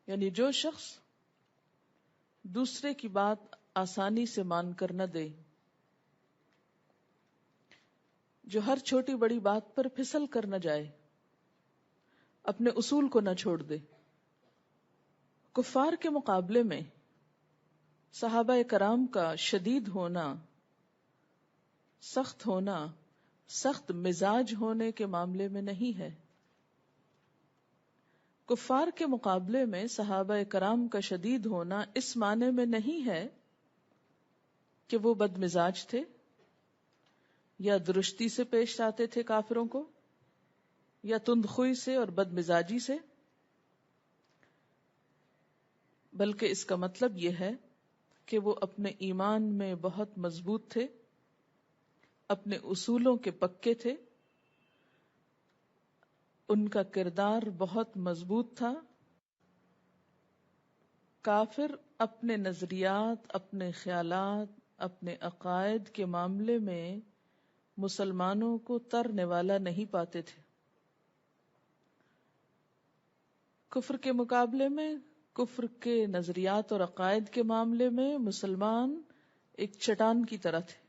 یعنی جو شخص دوسرے کی بات آسانی سے مان کر نہ دے، جو ہر چھوٹی بڑی بات پر پھسل کر نہ جائے، اپنے اصول کو نہ چھوڑ دے. کفار کے مقابلے میں صحابہ کرام کا شدید ہونا، سخت ہونا، سخت مزاج ہونے کے معاملے میں نہیں ہے. کفار کے مقابلے میں صحابہ کرام کا شدید ہونا اس معنی میں نہیں ہے کہ وہ بد مزاج تھے یا درستی سے پیش آتے تھے کافروں کو، یا تندخوئی سے اور بد مزاجی سے، بلکہ اس کا مطلب یہ ہے کہ وہ اپنے ایمان میں بہت مضبوط تھے، اپنے اصولوں کے پکے تھے، ان کا کردار بہت مضبوط تھا. کافر اپنے نظریات، اپنے خیالات، اپنے عقائد کے معاملے میں مسلمانوں کو ترنے والا نہیں پاتے تھے. کفر کے مقابلے میں، کفر کے نظریات اور عقائد کے معاملے میں مسلمان ایک چٹان کی طرح تھے.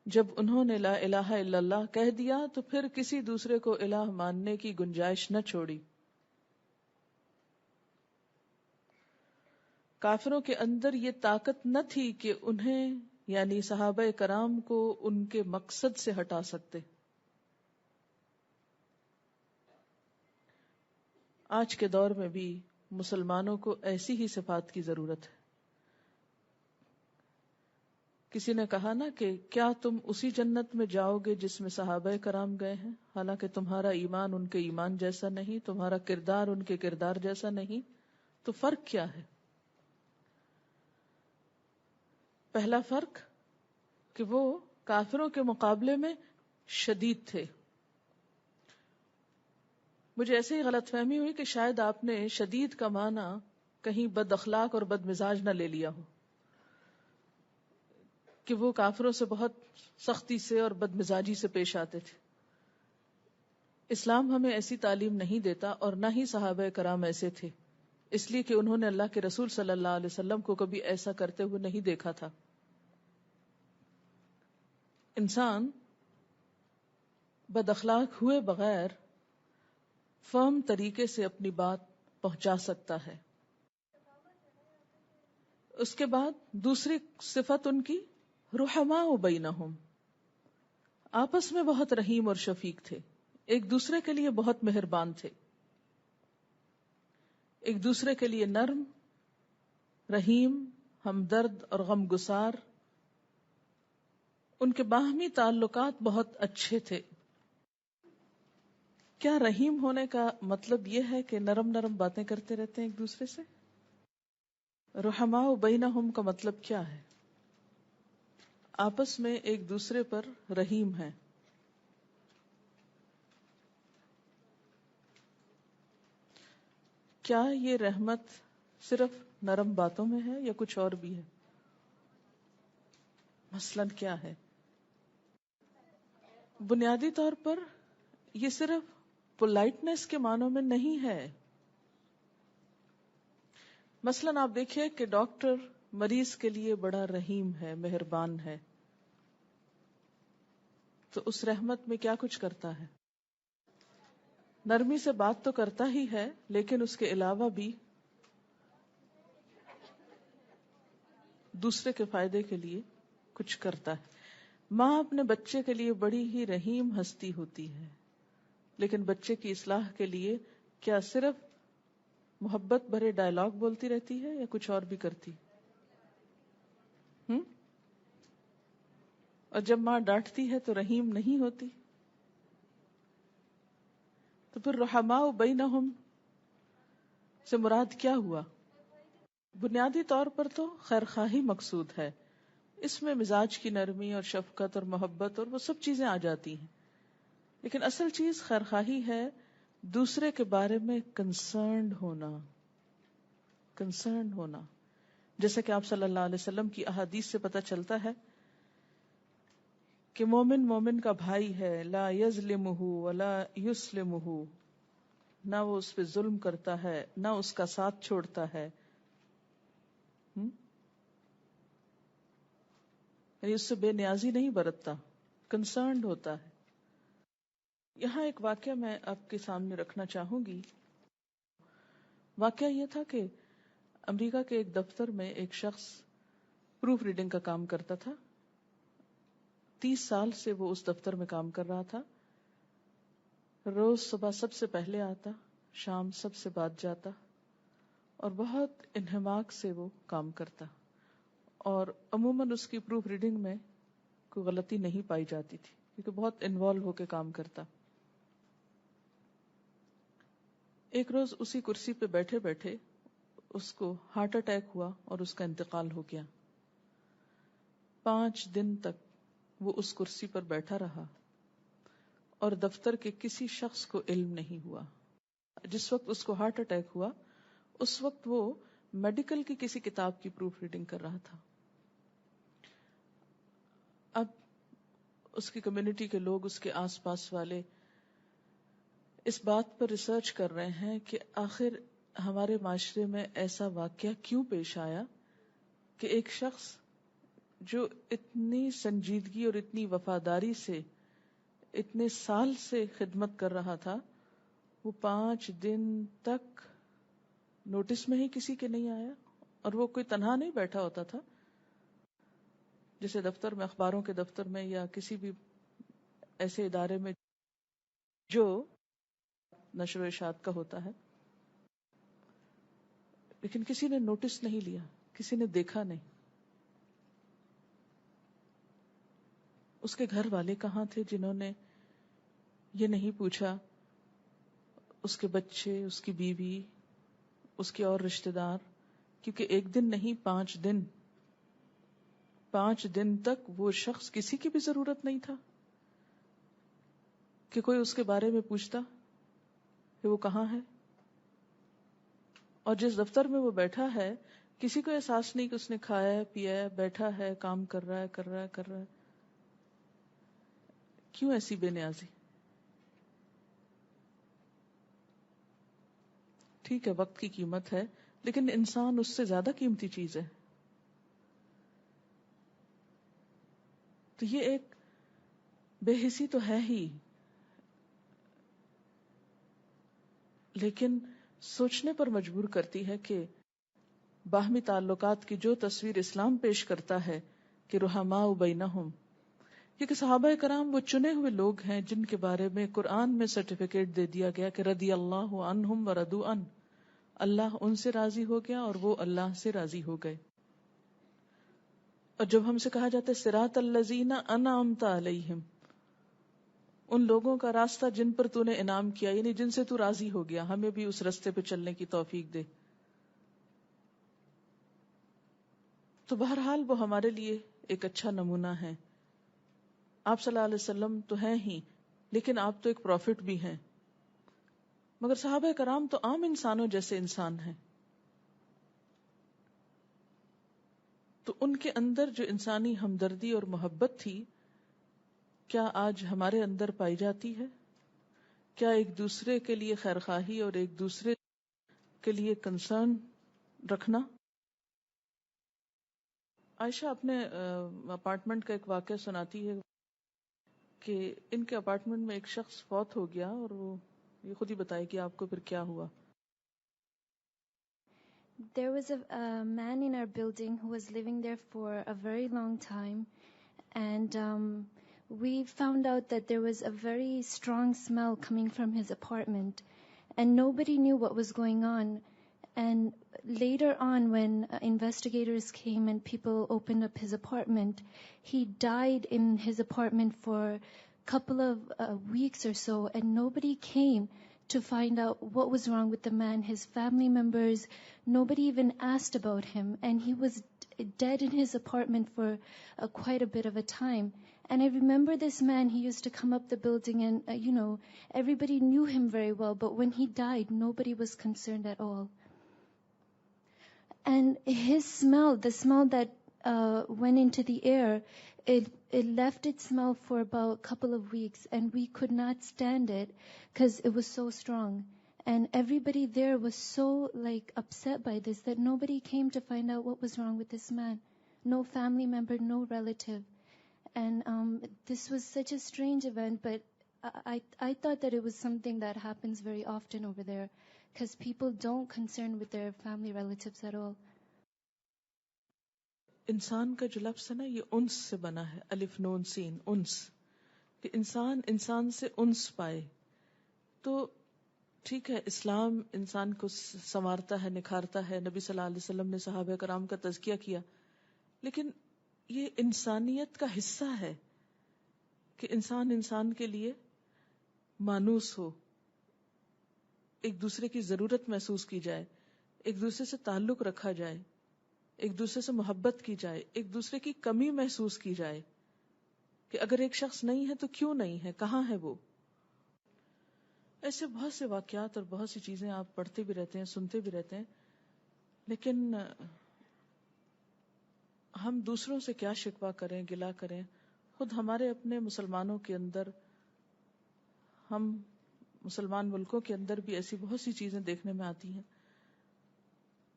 جب انہوں نے لا الہ الا اللہ کہہ دیا تو پھر کسی دوسرے کو الہ ماننے کی گنجائش نہ چھوڑی. کافروں کے اندر یہ طاقت نہ تھی کہ انہیں، یعنی صحابہ کرام کو، ان کے مقصد سے ہٹا سکتے. آج کے دور میں بھی مسلمانوں کو ایسی ہی صفات کی ضرورت ہے کسی نے کہا نا کہ کیا تم اسی جنت میں جاؤ گے جس میں صحابہ کرام گئے ہیں، حالانکہ تمہارا ایمان ان کے ایمان جیسا نہیں، تمہارا کردار ان کے کردار جیسا نہیں، تو فرق کیا ہے؟ پہلا فرق کہ وہ کافروں کے مقابلے میں شدید تھے. مجھے ایسے ہی غلط فہمی ہوئی کہ شاید آپ نے شدید کا معنی کہیں بد اخلاق اور بد مزاج نہ لے لیا ہو، کہ وہ کافروں سے بہت سختی سے اور بد مزاجی سے پیش آتے تھے. اسلام ہمیں ایسی تعلیم نہیں دیتا، اور نہ ہی صحابہ کرام ایسے تھے، اس لیے کہ انہوں نے اللہ کے رسول صلی اللہ علیہ وسلم کو کبھی ایسا کرتے ہوئے نہیں دیکھا تھا. انسان بد اخلاق ہوئے بغیر فرم طریقے سے اپنی بات پہنچا سکتا ہے. اس کے بعد دوسری صفت ان کی رحماء بینہم، آپس میں بہت رحیم اور شفیق تھے، ایک دوسرے کے لیے بہت مہربان تھے، ایک دوسرے کے لیے نرم، رحیم، ہمدرد اور غم گسار. ان کے باہمی تعلقات بہت اچھے تھے. کیا رحیم ہونے کا مطلب یہ ہے کہ نرم نرم باتیں کرتے رہتے ہیں ایک دوسرے سے؟ رحماء بینہم کا مطلب کیا ہے؟ آپس میں ایک دوسرے پر رحیم ہیں. کیا یہ رحمت صرف نرم باتوں میں ہے یا کچھ اور بھی ہے؟ مثلاً کیا ہے؟ بنیادی طور پر یہ صرف پولائٹنس کے معنوں میں نہیں ہے. مثلاً آپ دیکھیے کہ ڈاکٹر مریض کے لیے بڑا رحیم ہے، مہربان ہے، تو اس رحمت میں کیا کچھ کرتا ہے؟ نرمی سے بات تو کرتا ہی ہے، لیکن اس کے علاوہ بھی دوسرے کے فائدے کے لیے کچھ کرتا ہے. ماں اپنے بچے کے لیے بڑی ہی رحیم ہستی ہوتی ہے، لیکن بچے کی اصلاح کے لیے کیا صرف محبت بھرے ڈائلاگ بولتی رہتی ہے یا کچھ اور بھی کرتی؟ اور جب ماں ڈانٹتی ہے تو رحیم نہیں ہوتی. تو پھر رحماء بینہم سے مراد کیا ہوا؟ بنیادی طور پر تو خیرخواہی مقصود ہے، اس میں مزاج کی نرمی اور شفقت اور محبت اور وہ سب چیزیں آ جاتی ہیں، لیکن اصل چیز خیرخواہی ہے، دوسرے کے بارے میں کنسرنڈ ہونا. جیسا کہ آپ صلی اللہ علیہ وسلم کی احادیث سے پتہ چلتا ہے کہ مومن مومن کا بھائی ہے، لا یظلمہ ولا یسلمہ، نہ وہ اس پہ ظلم کرتا ہے نہ اس کا ساتھ چھوڑتا ہے. یعنی اس سے بے نیازی نہیں برتتا، کنسرنڈ ہوتا ہے. یہاں ایک واقعہ میں آپ کے سامنے رکھنا چاہوں گی. واقعہ یہ تھا کہ امریکہ کے ایک دفتر میں ایک شخص پروف ریڈنگ کا کام کرتا تھا. 30 سال سے وہ اس دفتر میں کام کر رہا تھا. روز صبح سب سے پہلے آتا، شام سب سے بعد جاتا، اور بہت انہماک سے وہ کام کرتا، اور عموماً اس کی پروف ریڈنگ میں کوئی غلطی نہیں پائی جاتی تھی کیونکہ بہت انوالو ہو کے کام کرتا. ایک روز اسی کرسی پہ بیٹھے بیٹھے اس کو ہارٹ اٹیک ہوا اور اس کا انتقال ہو گیا. 5 دن تک وہ اس کرسی پر بیٹھا رہا اور دفتر کے کسی شخص کو علم نہیں ہوا. جس وقت اس کو ہارٹ اٹیک ہوا اس وقت وہ میڈیکل کی کسی کتاب کی پروف ریڈنگ کر رہا تھا. اب اس کی کمیونٹی کے لوگ، اس کے آس پاس والے اس بات پر ریسرچ کر رہے ہیں کہ آخر ہمارے معاشرے میں ایسا واقعہ کیوں پیش آیا کہ ایک شخص جو اتنی سنجیدگی اور اتنی وفاداری سے اتنے سال سے خدمت کر رہا تھا، وہ 5 دن تک نوٹس میں ہی کسی کے نہیں آیا. اور وہ کوئی تنہا نہیں بیٹھا ہوتا تھا، جیسے دفتر میں، اخباروں کے دفتر میں یا کسی بھی ایسے ادارے میں جو نشر و اشاعت کا ہوتا ہے، لیکن کسی نے نوٹس نہیں لیا، کسی نے دیکھا نہیں. اس کے گھر والے کہاں تھے جنہوں نے یہ نہیں پوچھا؟ اس کے بچے، اس کی بیوی، اس کے اور رشتہ دار، کیونکہ ایک دن نہیں 5 دن تک وہ شخص کسی کی بھی ضرورت نہیں تھا کہ کوئی اس کے بارے میں پوچھتا کہ وہ کہاں ہے. اور جس دفتر میں وہ بیٹھا ہے کسی کو احساس نہیں کہ اس نے کھایا ہے، پیا ہے، بیٹھا ہے، کام کر رہا ہے. کیوں ایسی بے نیازی؟ ٹھیک ہے وقت کی قیمت ہے، لیکن انسان اس سے زیادہ قیمتی چیز ہے. تو یہ ایک بے حسی تو ہے ہی، لیکن سوچنے پر مجبور کرتی ہے کہ باہمی تعلقات کی جو تصویر اسلام پیش کرتا ہے کہ رحماء بینہم، کیونکہ صحابہ کرام وہ چنے ہوئے لوگ ہیں جن کے بارے میں قرآن میں سرٹیفکیٹ دے دیا گیا کہ رضی اللہ عنہم ورضوا عنہ، اللہ ان سے راضی ہو گیا اور وہ اللہ سے راضی ہو گئے. اور جب ہم سے کہا جاتا ہے صراط الذین انعمت علیہم، ان لوگوں کا راستہ جن پر تو نے انعام کیا، یعنی جن سے تو راضی ہو گیا، ہمیں بھی اس راستے پہ چلنے کی توفیق دے. تو بہرحال وہ ہمارے لیے ایک اچھا نمونہ ہے. آپ صلی اللہ علیہ وسلم تو ہیں ہی، لیکن آپ تو ایک پروفٹ بھی ہیں. مگر صحابہ کرام تو عام انسانوں جیسے انسان ہیں. تو ان کے اندر جو انسانی ہمدردی اور محبت تھی، کیا آج ہمارے اندر پائی جاتی ہے؟ کیا ایک دوسرے کے لیے خیرخواہی اور ایک دوسرے کے لیے کنسرن رکھنا؟ عائشہ اپنے اپارٹمنٹ کا ایک واقعہ سناتی ہے کہ ان کے اپارٹمنٹ میں ایک شخص فوت ہو گیا، اور وہ یہ خود ہی بتائے کہ آپ کو پھر کیا ہوا. There was a man in our building who was living there for a very long time, and we found out that there was a very strong smell coming from his apartment, and nobody knew what was going on. And later on, when investigators came and people opened up his apartment, he died in his apartment for a couple of weeks or so, and nobody came to find out what was wrong with the man. His family members, nobody even asked about him, and he was dead in his apartment for quite a bit of a time. And I remember this man, he used to come up the building, and everybody knew him very well, but when he died, nobody was concerned at all. And his smell, the smell that went into the air, it left its smell for about a couple of weeks, and we could not stand it because it was so strong. And everybody there was so upset by this that nobody came to find out what was wrong with this man. No family member, no relative. And this was such a strange event, but I thought that it was something that happens very often over there, because people don't concern with their family relatives at all. انسان کا جو لفظ ہے نا، یہ انس سے بنا ہے، الف نون سین، انس، کہ انسان انسان سے انس پائے. تو ٹھیک ہے اسلام انسان کو سنوارتا ہے، نکھارتا ہے، نبی صلی اللہ علیہ وسلم نے صحابہ کرام کا تزکیہ کیا، لیکن یہ انسانیت کا حصہ ہے کہ انسان انسان کے لیے مانوس ہو، ایک دوسرے کی ضرورت محسوس کی جائے، ایک دوسرے سے تعلق رکھا جائے، ایک دوسرے سے محبت کی جائے، ایک دوسرے کی کمی محسوس کی جائے کہ اگر ایک شخص نہیں ہے تو کیوں نہیں ہے، کہاں ہے وہ. ایسے بہت سے واقعات اور بہت سی چیزیں آپ پڑھتے بھی رہتے ہیں، سنتے بھی رہتے ہیں، لیکن ہم دوسروں سے کیا شکوہ کریں، گلہ کریں. خود ہمارے اپنے مسلمانوں کے اندر، ہم مسلمان ملکوں کے اندر بھی ایسی بہت سی چیزیں دیکھنے میں آتی ہیں.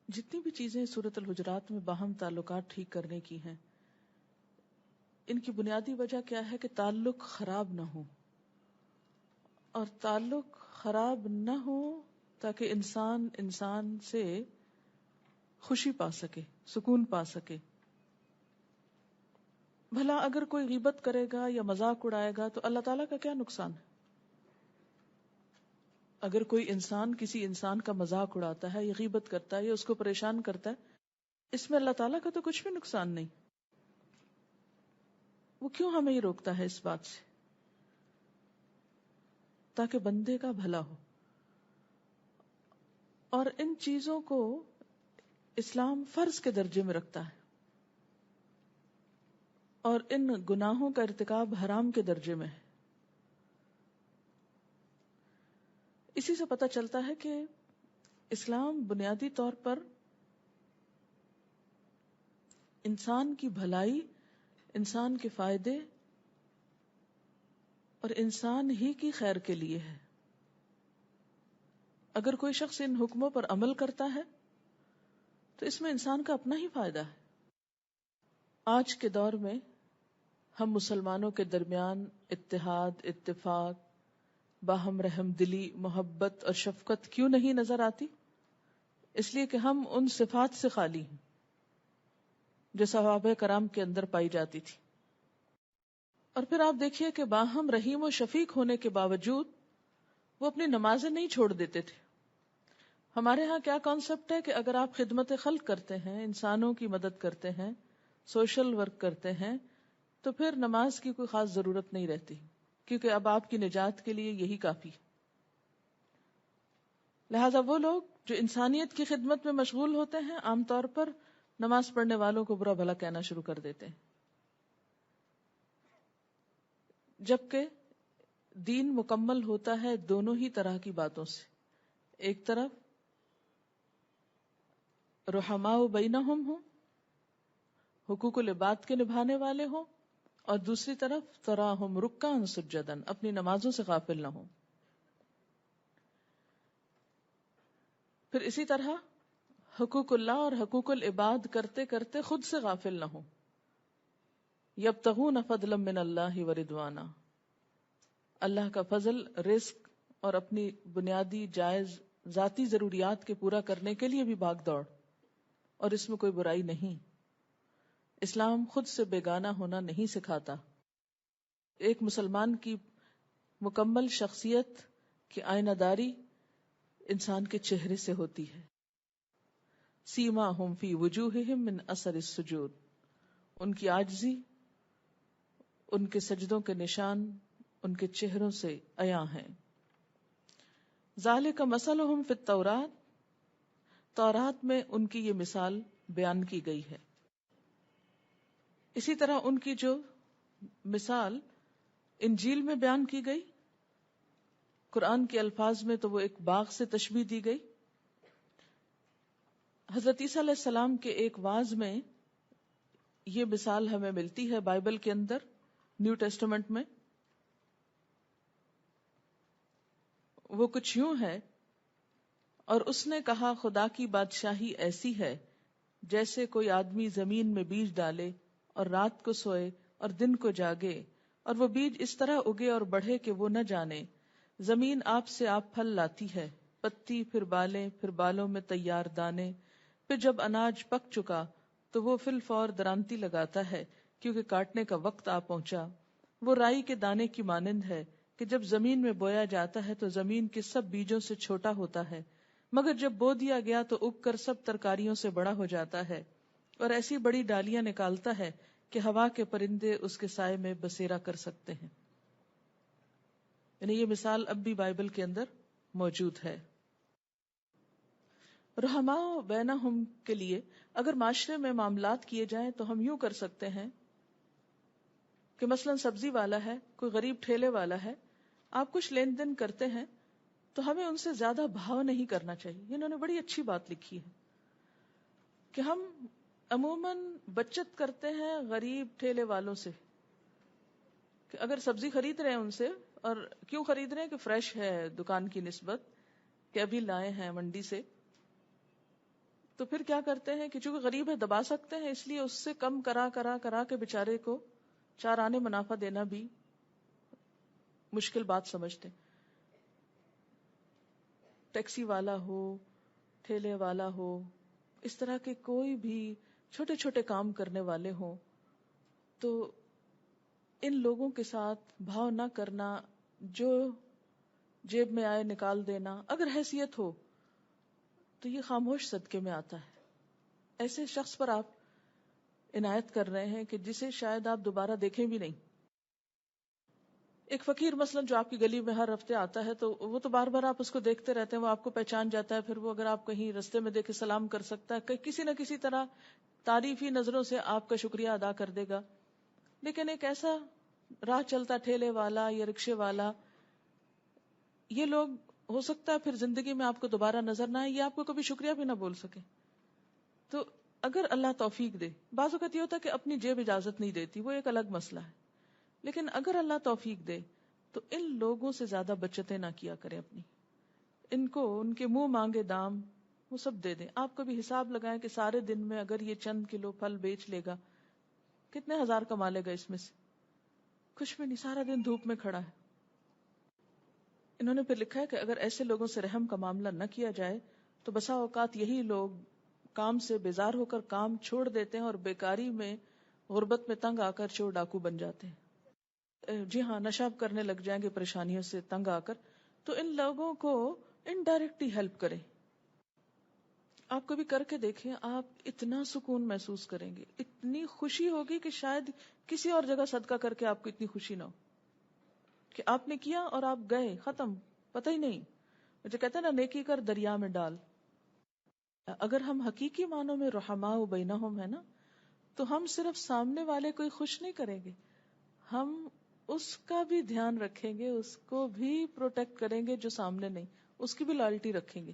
جتنی بھی چیزیں سورۃ الحجرات میں باہم تعلقات ٹھیک کرنے کی ہیں، ان کی بنیادی وجہ کیا ہے کہ تعلق خراب نہ ہو. اور تعلق خراب نہ ہو تاکہ انسان انسان سے خوشی پا سکے، سکون پا سکے. بھلا اگر کوئی غیبت کرے گا یا مذاق اڑائے گا تو اللہ تعالیٰ کا کیا نقصان ہے؟ اگر کوئی انسان کسی انسان کا مذاق اڑاتا ہے یا غیبت کرتا ہے یا اس کو پریشان کرتا ہے، اس میں اللہ تعالیٰ کا تو کچھ بھی نقصان نہیں. وہ کیوں ہمیں یہ روکتا ہے اس بات سے؟ تاکہ بندے کا بھلا ہو. اور ان چیزوں کو اسلام فرض کے درجے میں رکھتا ہے اور ان گناہوں کا ارتکاب حرام کے درجے میں ہے. اسی سے پتہ چلتا ہے کہ اسلام بنیادی طور پر انسان کی بھلائی، انسان کے فائدے اور انسان ہی کی خیر کے لیے ہے. اگر کوئی شخص ان حکموں پر عمل کرتا ہے تو اس میں انسان کا اپنا ہی فائدہ ہے. آج کے دور میں ہم مسلمانوں کے درمیان اتحاد، اتفاق، باہم رحم دلی، محبت اور شفقت کیوں نہیں نظر آتی؟ اس لیے کہ ہم ان صفات سے خالی ہیں جو صحابہ کرام کے اندر پائی جاتی تھی. اور پھر آپ دیکھیے کہ باہم رحیم و شفیق ہونے کے باوجود وہ اپنی نمازیں نہیں چھوڑ دیتے تھے. ہمارے ہاں کیا کانسیپٹ ہے کہ اگر آپ خدمت خلق کرتے ہیں، انسانوں کی مدد کرتے ہیں، سوشل ورک کرتے ہیں، تو پھر نماز کی کوئی خاص ضرورت نہیں رہتی، کیونکہ اب آپ کی نجات کے لیے یہی کافی. لہذا وہ لوگ جو انسانیت کی خدمت میں مشغول ہوتے ہیں عام طور پر نماز پڑھنے والوں کو برا بھلا کہنا شروع کر دیتے ہیں، جبکہ دین مکمل ہوتا ہے دونوں ہی طرح کی باتوں سے. ایک طرف رحماء بینہم ہوں، حقوق العباد کے نبھانے والے ہوں، اور دوسری طرف تراہم رکعا سجدن، اپنی نمازوں سے غافل نہ ہوں. پھر اسی طرح حقوق اللہ اور حقوق العباد کرتے کرتے خود سے غافل نہ ہوں. یبتغون فضلا من اللہ ورضوانا، اللہ کا فضل، رزق اور اپنی بنیادی جائز ذاتی ضروریات کے پورا کرنے کے لیے بھی بھاگ دوڑ، اور اس میں کوئی برائی نہیں. اسلام خود سے بیگانہ ہونا نہیں سکھاتا. ایک مسلمان کی مکمل شخصیت کی آئینہ داری انسان کے چہرے سے ہوتی ہے. سیماہم فی وجوہہم من اثر السجود، ان کی عاجزی، ان کے سجدوں کے نشان ان کے چہروں سے عیاں ہیں. ذالک مثلہم فی التوراۃ، تورات میں ان کی یہ مثال بیان کی گئی ہے. اسی طرح ان کی جو مثال انجیل میں بیان کی گئی، قرآن کے الفاظ میں تو وہ ایک باغ سے تشبیہ دی گئی. حضرت عیسیٰ علیہ السلام کے ایک وعظ میں یہ مثال ہمیں ملتی ہے بائبل کے اندر، نیو ٹیسٹمنٹ میں. وہ کچھ یوں ہے، اور اس نے کہا خدا کی بادشاہی ایسی ہے جیسے کوئی آدمی زمین میں بیج ڈالے اور رات کو سوئے اور دن کو جاگے، اور وہ بیج اس طرح اگے اور بڑھے کہ وہ نہ جانے. زمین آپ سے آپ پھل لاتی ہے، پتی، پھر بالیں، پھر بالوں میں تیار دانے. پھر جب اناج پک چکا تو وہ فی الفور درانتی لگاتا ہے کیونکہ کاٹنے کا وقت آ پہنچا. وہ رائی کے دانے کی مانند ہے کہ جب زمین میں بویا جاتا ہے تو زمین کے سب بیجوں سے چھوٹا ہوتا ہے، مگر جب بو دیا گیا تو اگ کر سب ترکاریوں سے بڑا ہو جاتا ہے، اور ایسی بڑی ڈالیاں نکالتا ہے کہ ہوا کے پرندے اس کے سائے میں بسیرا کر سکتے ہیں. یعنی یہ مثال اب بھی بائبل کے اندر موجود ہے. رحماء بینہم کے لیے اگر معاشرے میں معاملات کیے جائیں تو ہم یوں کر سکتے ہیں کہ مثلا سبزی والا ہے، کوئی غریب ٹھیلے والا ہے، آپ کچھ لین دین کرتے ہیں تو ہمیں ان سے زیادہ بھاؤ نہیں کرنا چاہیے. انہوں نے بڑی اچھی بات لکھی ہے کہ ہم عموماً بچت کرتے ہیں غریب ٹھیلے والوں سے، کہ اگر سبزی خرید رہے ہیں ان سے، اور کیوں خرید رہے ہیں کہ فریش ہے دکان کی نسبت، کہ ابھی لائے ہیں منڈی سے، تو پھر کیا کرتے ہیں کہ چونکہ غریب ہے دبا سکتے ہیں، اس لیے اس سے کم کرا کے بیچارے کو چار آنے منافع دینا بھی مشکل بات سمجھتے. ٹیکسی والا ہو، ٹھیلے والا ہو، اس طرح کے کوئی بھی چھوٹے چھوٹے کام کرنے والے ہوں، تو ان لوگوں کے ساتھ بھاؤ نہ کرنا، جو جیب میں آئے نکال دینا، اگر حیثیت ہو تو یہ خاموش صدقے میں آتا ہے. ایسے شخص پر آپ عنایت کر رہے ہیں کہ جسے شاید آپ دوبارہ دیکھیں بھی نہیں. ایک فقیر مثلا جو آپ کی گلی میں ہر ہفتے آتا ہے تو وہ تو بار بار آپ اس کو دیکھتے رہتے ہیں, وہ آپ کو پہچان جاتا ہے, پھر وہ اگر آپ کہیں رستے میں دیکھے سلام کر سکتا ہے, کسی نہ کسی طرح تعریفی نظروں سے آپ کا شکریہ ادا کر دے گا. لیکن ایک ایسا راہ چلتا ٹھیلے والا یا رکشے والا, یہ لوگ ہو سکتا ہے پھر زندگی میں آپ کو دوبارہ نظر نہ آئے, یہ آپ کو کبھی شکریہ بھی نہ بول سکے. تو اگر اللہ توفیق دے, بعض اوقات یہ ہوتا ہے کہ اپنی جیب اجازت نہیں دیتی, وہ ایک الگ مسئلہ ہے, لیکن اگر اللہ توفیق دے تو ان لوگوں سے زیادہ بچتیں نہ کیا کریں اپنی, ان کو ان کے منہ مانگے دام وہ سب دے دیں. آپ کبھی حساب لگائیں کہ سارے دن میں اگر یہ چند کلو پھل بیچ لے گا کتنے ہزار کما لے گا اس میں سے؟ کچھ بھی نہیں, سارا دن دھوپ میں کھڑا ہے. انہوں نے پھر لکھا ہے کہ اگر ایسے لوگوں سے رحم کا معاملہ نہ کیا جائے تو بسا اوقات یہی لوگ کام سے بیزار ہو کر کام چھوڑ دیتے ہیں اور بیکاری میں غربت میں تنگ آ کر چور ڈاکو بن جاتے ہیں. جی ہاں, نشہ کرنے لگ جائیں گے پریشانیوں سے تنگ آ کر. تو ان لوگوں کو انڈائریکٹلی ہیلپ کریں. آپ کبھی کر کے دیکھیں, آپ اتنا سکون محسوس کریں گے, اتنی خوشی ہوگی کہ شاید کسی اور جگہ صدقہ کر کے آپ کو اتنی خوشی نہ ہو کہ آپ نے کیا اور آپ گئے, ختم, پتہ ہی نہیں. مجھے کہتے ہیں نا, نیکی کر دریا میں ڈال. اگر ہم حقیقی معنوں میں رحماء بینہم ہے نا, تو ہم صرف سامنے والے کو ہی خوش نہیں کریں گے, ہم اس کا بھی دھیان رکھیں گے, اس کو بھی پروٹیکٹ کریں گے جو سامنے نہیں, اس کی بھی لائلٹی رکھیں گے.